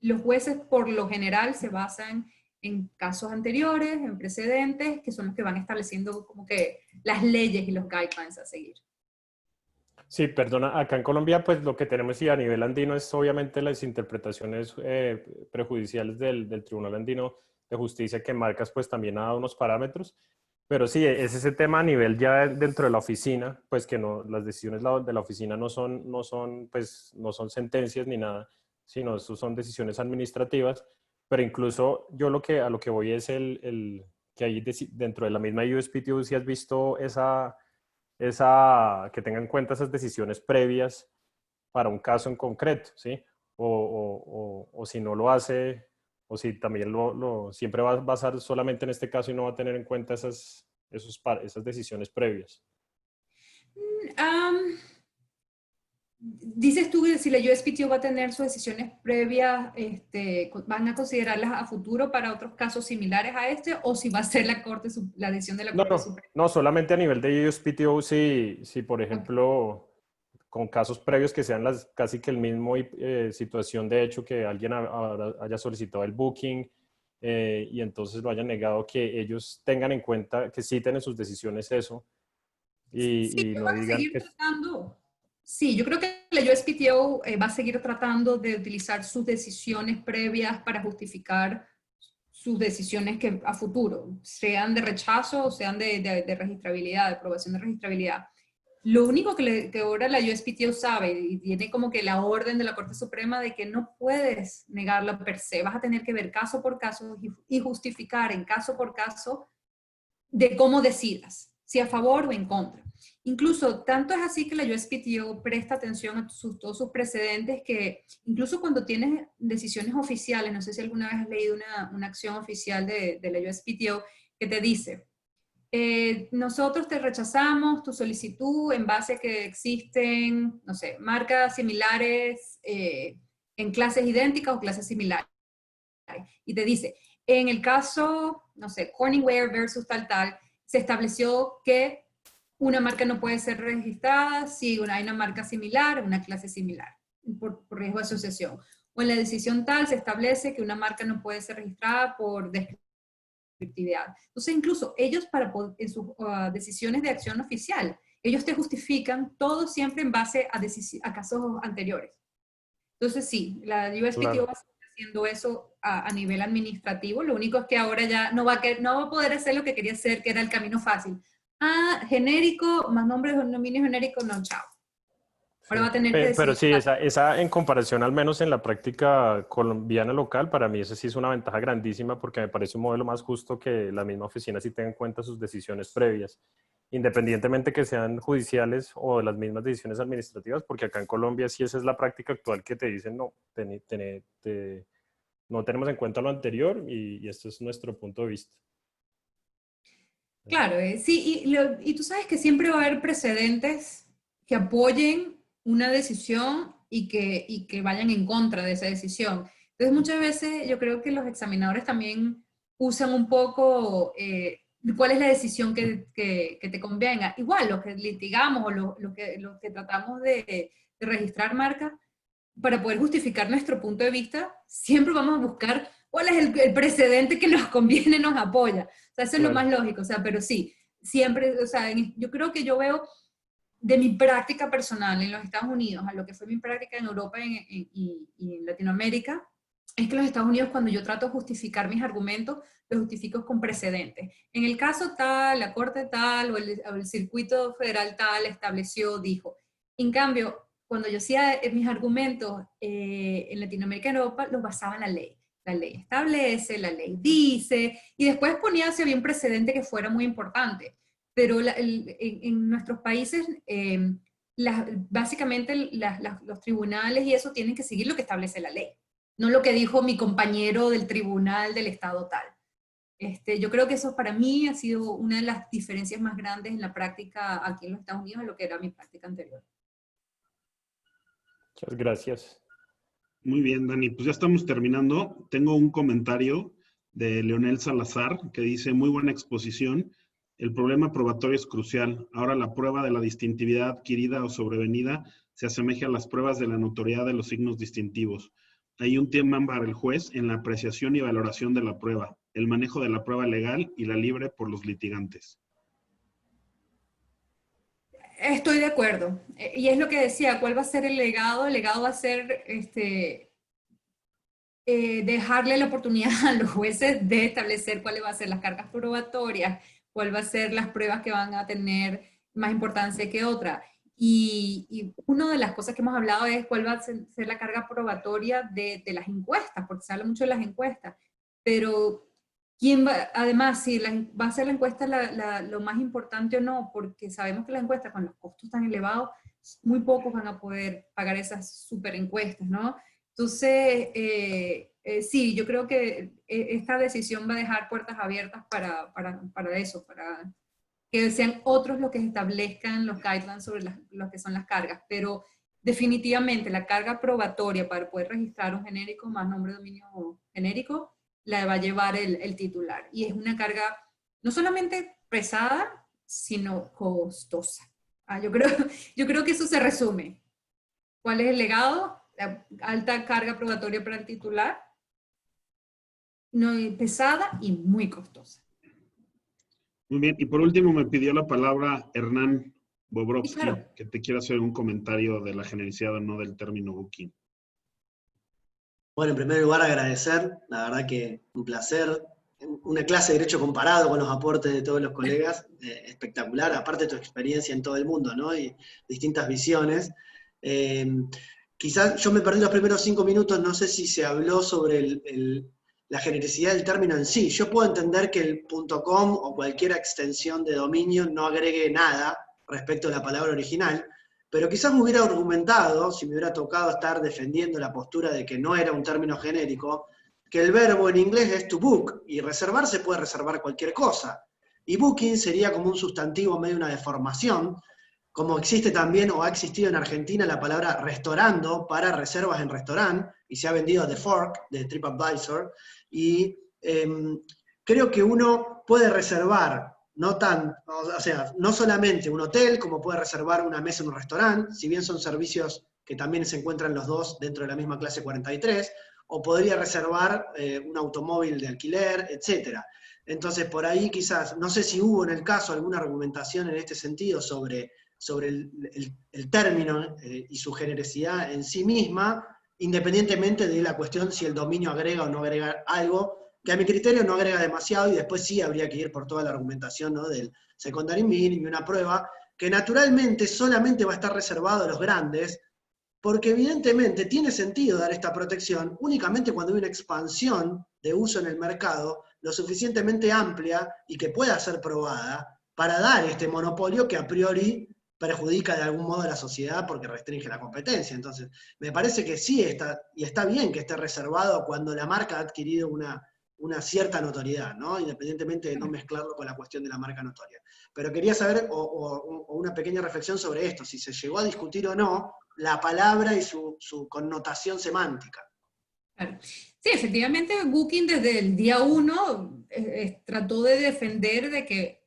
los jueces por lo general se basan en casos anteriores, en precedentes, que son los que van estableciendo como que las leyes y los guidelines a seguir. Sí, perdona, acá en Colombia pues lo que tenemos y a nivel andino es obviamente las interpretaciones prejudiciales del Tribunal Andino de Justicia, que Marcas pues también ha dado unos parámetros, pero sí, es ese tema a nivel ya dentro de la oficina, pues que no, las decisiones de la oficina no son sentencias ni nada, sino son decisiones administrativas. Pero incluso yo a lo que voy es que ahí dentro de la misma USPTO, si has visto que tengan en cuenta esas decisiones previas para un caso en concreto, ¿sí? O si no lo hace, o si también siempre va a basar solamente en este caso y no va a tener en cuenta esas decisiones previas. Dices tú que si la USPTO va a tener sus decisiones previas, ¿van a considerarlas a futuro para otros casos similares a este? ¿O si va a ser la decisión de la Corte Suprema? No, solamente a nivel de USPTO, si por ejemplo, con casos previos que sean casi que el mismo situación de hecho, que alguien haya solicitado el booking y entonces lo hayan negado, que ellos tengan en cuenta, que citen en sus decisiones eso y no digan que... Sí, yo creo que la USPTO va a seguir tratando de utilizar sus decisiones previas para justificar sus decisiones que a futuro, sean de rechazo o sean de registrabilidad, de aprobación de registrabilidad. Lo único que ahora la USPTO sabe, y tiene como que la orden de la Corte Suprema de que no puedes negarla per se, vas a tener que ver caso por caso y justificar en caso por caso de cómo decidas, si a favor o en contra. Incluso, tanto es así que la USPTO presta atención a todos sus precedentes, que incluso cuando tienes decisiones oficiales, no sé si alguna vez has leído una acción oficial de la USPTO que te dice, nosotros te rechazamos tu solicitud en base a que existen, no sé, marcas similares en clases idénticas o clases similares. Y te dice, en el caso, no sé, Corningware versus tal, se estableció que una marca no puede ser registrada si hay una marca similar, una clase similar. por riesgo de asociación. O en la decisión tal se establece que una marca no puede ser registrada por descriptividad. Entonces, incluso ellos en sus decisiones de acción oficial, ellos te justifican todo siempre en base a casos anteriores. Entonces, sí, la USPTO va a seguir haciendo eso a nivel administrativo. Lo único es que ahora ya no va a poder hacer lo que quería hacer, que era el camino fácil. Genérico, más nombre de dominio genérico, no, chao. Ahora va a tener que decir, pero sí, esa en comparación, al menos en la práctica colombiana local, para mí esa sí es una ventaja grandísima porque me parece un modelo más justo que la misma oficina sí tenga en cuenta sus decisiones previas, independientemente que sean judiciales o las mismas decisiones administrativas, porque acá en Colombia sí esa es la práctica actual que te dicen, no, no tenemos en cuenta lo anterior y este es nuestro punto de vista. Claro, sí, y tú sabes que siempre va a haber precedentes que apoyen una decisión y que vayan en contra de esa decisión. Entonces, muchas veces yo creo que los examinadores también usan un poco cuál es la decisión que te convenga. Igual, los que litigamos o los que tratamos de registrar marcas, para poder justificar nuestro punto de vista, siempre vamos a buscar cuál es el precedente que nos conviene, nos apoya. O sea, eso es lo más lógico, o sea, pero sí, siempre, o sea, yo creo que yo veo de mi práctica personal en los Estados Unidos a lo que fue mi práctica en Europa y en Latinoamérica, es que en los Estados Unidos cuando yo trato de justificar mis argumentos, los justifico con precedentes. En el caso tal, la corte tal o el circuito federal tal estableció, dijo. En cambio, cuando yo hacía mis argumentos en Latinoamérica y Europa, los basaba en la ley. La ley establece, la ley dice, y después ponía si había un precedente que fuera muy importante. Pero en nuestros países, básicamente los tribunales y eso tienen que seguir lo que establece la ley, no lo que dijo mi compañero del tribunal del estado tal. Yo creo que eso para mí ha sido una de las diferencias más grandes en la práctica aquí en los Estados Unidos de lo que era mi práctica anterior. Muchas gracias. Muy bien, Dani. Pues ya estamos terminando. Tengo un comentario de Leonel Salazar que dice, muy buena exposición. El problema probatorio es crucial. Ahora la prueba de la distintividad adquirida o sobrevenida se asemeja a las pruebas de la notoriedad de los signos distintivos. Hay un tema para el juez en la apreciación y valoración de la prueba, el manejo de la prueba legal y la libre por los litigantes. Estoy de acuerdo. Y es lo que decía, ¿cuál va a ser el legado? El legado va a ser dejarle la oportunidad a los jueces de establecer cuáles van a ser las cargas probatorias, cuál va a ser las pruebas que van a tener más importancia que otra. Y una de las cosas que hemos hablado es cuál va a ser la carga probatoria de las encuestas, porque se habla mucho de las encuestas, pero ¿quién va? Además, si va a ser la encuesta lo más importante o no, porque sabemos que las encuestas con los costos tan elevados, muy pocos van a poder pagar esas super encuestas, ¿no? Entonces, sí, yo creo que esta decisión va a dejar puertas abiertas para eso, para que sean otros los que establezcan los guidelines sobre lo que son las cargas, pero definitivamente la carga probatoria para poder registrar un genérico más nombre de dominio genérico la va a llevar el titular. Y es una carga no solamente pesada, sino costosa. Yo creo que eso se resume. ¿Cuál es el legado? La alta carga probatoria para el titular, no, pesada y muy costosa. Muy bien, y por último me pidió la palabra Hernán Bobrovsky, Claro. que te quiere hacer un comentario de la genericidad o no del término booking. Bueno, en primer lugar agradecer, la verdad que un placer, una clase de Derecho comparado con los aportes de todos los colegas, espectacular, aparte de tu experiencia en todo el mundo, ¿no? Y distintas visiones. Quizás yo me perdí los primeros 5 minutos, no sé si se habló sobre la genericidad del término en sí. Yo puedo entender que el .com o cualquier extensión de dominio no agregue nada respecto a la palabra original, pero quizás me hubiera argumentado, si me hubiera tocado estar defendiendo la postura de que no era un término genérico, que el verbo en inglés es to book, y reservar se puede reservar cualquier cosa. Y booking sería como un sustantivo medio una deformación, como existe también o ha existido en Argentina la palabra restaurando para reservas en restaurante, y se ha vendido a The Fork, de TripAdvisor, y creo que uno puede reservar, no solamente un hotel, como puede reservar una mesa en un restaurante, si bien son servicios que también se encuentran los dos dentro de la misma clase 43, o podría reservar un automóvil de alquiler, etc. Entonces, por ahí quizás, no sé si hubo en el caso alguna argumentación en este sentido sobre el término y su generosidad en sí misma, independientemente de la cuestión si el dominio agrega o no agrega algo, que a mi criterio no agrega demasiado, y después sí habría que ir por toda la argumentación, ¿no?, del secondary meaning y una prueba, que naturalmente solamente va a estar reservado a los grandes, porque evidentemente tiene sentido dar esta protección únicamente cuando hay una expansión de uso en el mercado lo suficientemente amplia y que pueda ser probada para dar este monopolio que a priori perjudica de algún modo a la sociedad porque restringe la competencia. Entonces, me parece que sí está, y está bien que esté reservado cuando la marca ha adquirido una cierta notoriedad, ¿no? Independientemente de no mezclarlo con la cuestión de la marca notoria. Pero quería saber, o una pequeña reflexión sobre esto, si se llegó a discutir o no la palabra y su connotación semántica. Claro. Sí, efectivamente, Booking desde el día 1 trató de defender de que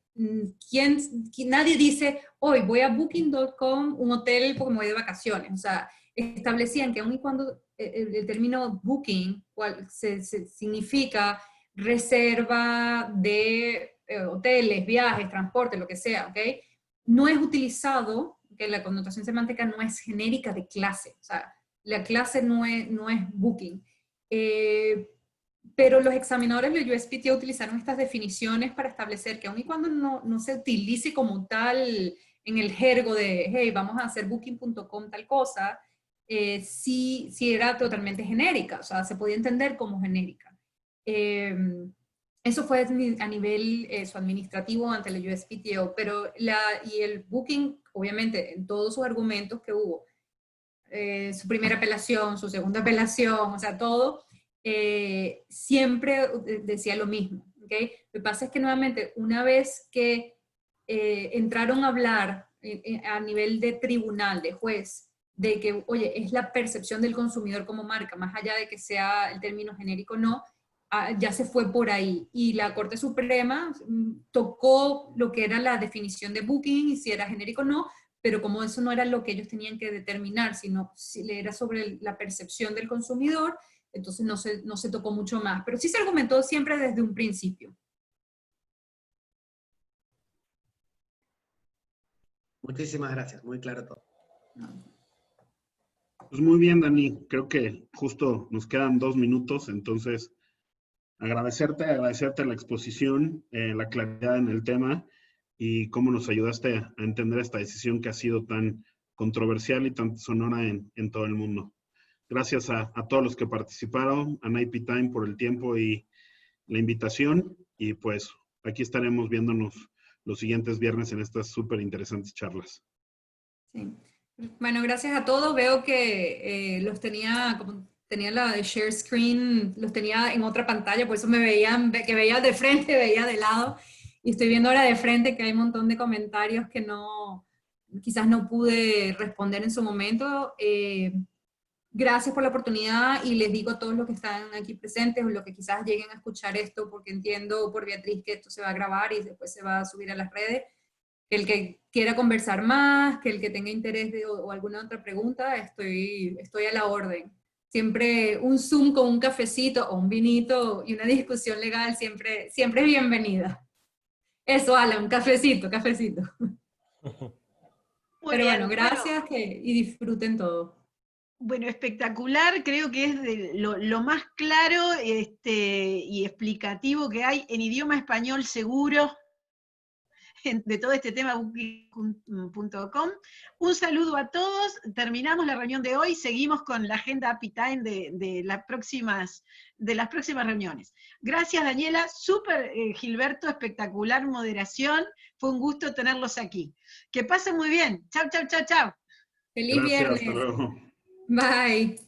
nadie dice, hoy voy a Booking.com, un hotel porque me voy de vacaciones. O sea, establecían que aun y cuando el término Booking significa reserva de hoteles, viajes, transporte, lo que sea, ¿ok? No es utilizado, que la connotación semántica no es genérica de clase. O sea, la clase no es Booking. Pero los examinadores del USPTO utilizaron estas definiciones para establecer que aun y cuando no se utilice como tal en el jergo de, hey, vamos a hacer booking.com tal cosa, sí era totalmente genérica, o sea, se podía entender como genérica. Eso fue a nivel su administrativo ante el USPTO, pero y el Booking, obviamente, en todos sus argumentos que hubo, su primera apelación, su segunda apelación, o sea, todo, siempre decía lo mismo, ¿okay? Lo que pasa es que nuevamente, una vez que entraron a hablar a nivel de tribunal, de juez, de que, oye, es la percepción del consumidor como marca, más allá de que sea el término genérico o no, ya se fue por ahí. Y la Corte Suprema tocó lo que era la definición de Booking, y si era genérico o no, pero como eso no era lo que ellos tenían que determinar, sino si era sobre la percepción del consumidor, entonces no se tocó mucho más. Pero sí se argumentó siempre desde un principio. Muchísimas gracias, muy claro todo. Pues muy bien, Dani. Creo que justo nos quedan 2 minutos, entonces agradecerte la exposición, la claridad en el tema y cómo nos ayudaste a entender esta decisión que ha sido tan controversial y tan sonora en todo el mundo. Gracias a todos los que participaron, a IP Time por el tiempo y la invitación, y pues aquí estaremos viéndonos los siguientes viernes en estas súper interesantes charlas. Sí. Bueno, gracias a todos. Veo que los tenía, como tenía la de share screen, los tenía en otra pantalla, por eso me veían, que veía de frente, veía de lado, y estoy viendo ahora de frente que hay un montón de comentarios que quizás no pude responder en su momento. Gracias por la oportunidad, y les digo a todos los que están aquí presentes o los que quizás lleguen a escuchar esto, porque entiendo por Beatriz que esto se va a grabar y después se va a subir a las redes, que el que quiera conversar más, que el que tenga interés o alguna otra pregunta, estoy a la orden. Siempre un Zoom con un cafecito o un vinito y una discusión legal siempre es bienvenida. Eso, Alan, un cafecito. Pero bueno, gracias y disfruten todo. Bueno, espectacular, creo que es de lo más claro y explicativo que hay en idioma español seguro de todo este tema Booking.com. Un saludo a todos, terminamos la reunión de hoy, seguimos con la agenda Happy Time de las próximas reuniones. Gracias, Daniela, súper Gilberto, espectacular moderación, fue un gusto tenerlos aquí. Que pasen muy bien, chau. Feliz viernes. Hasta luego. Bye.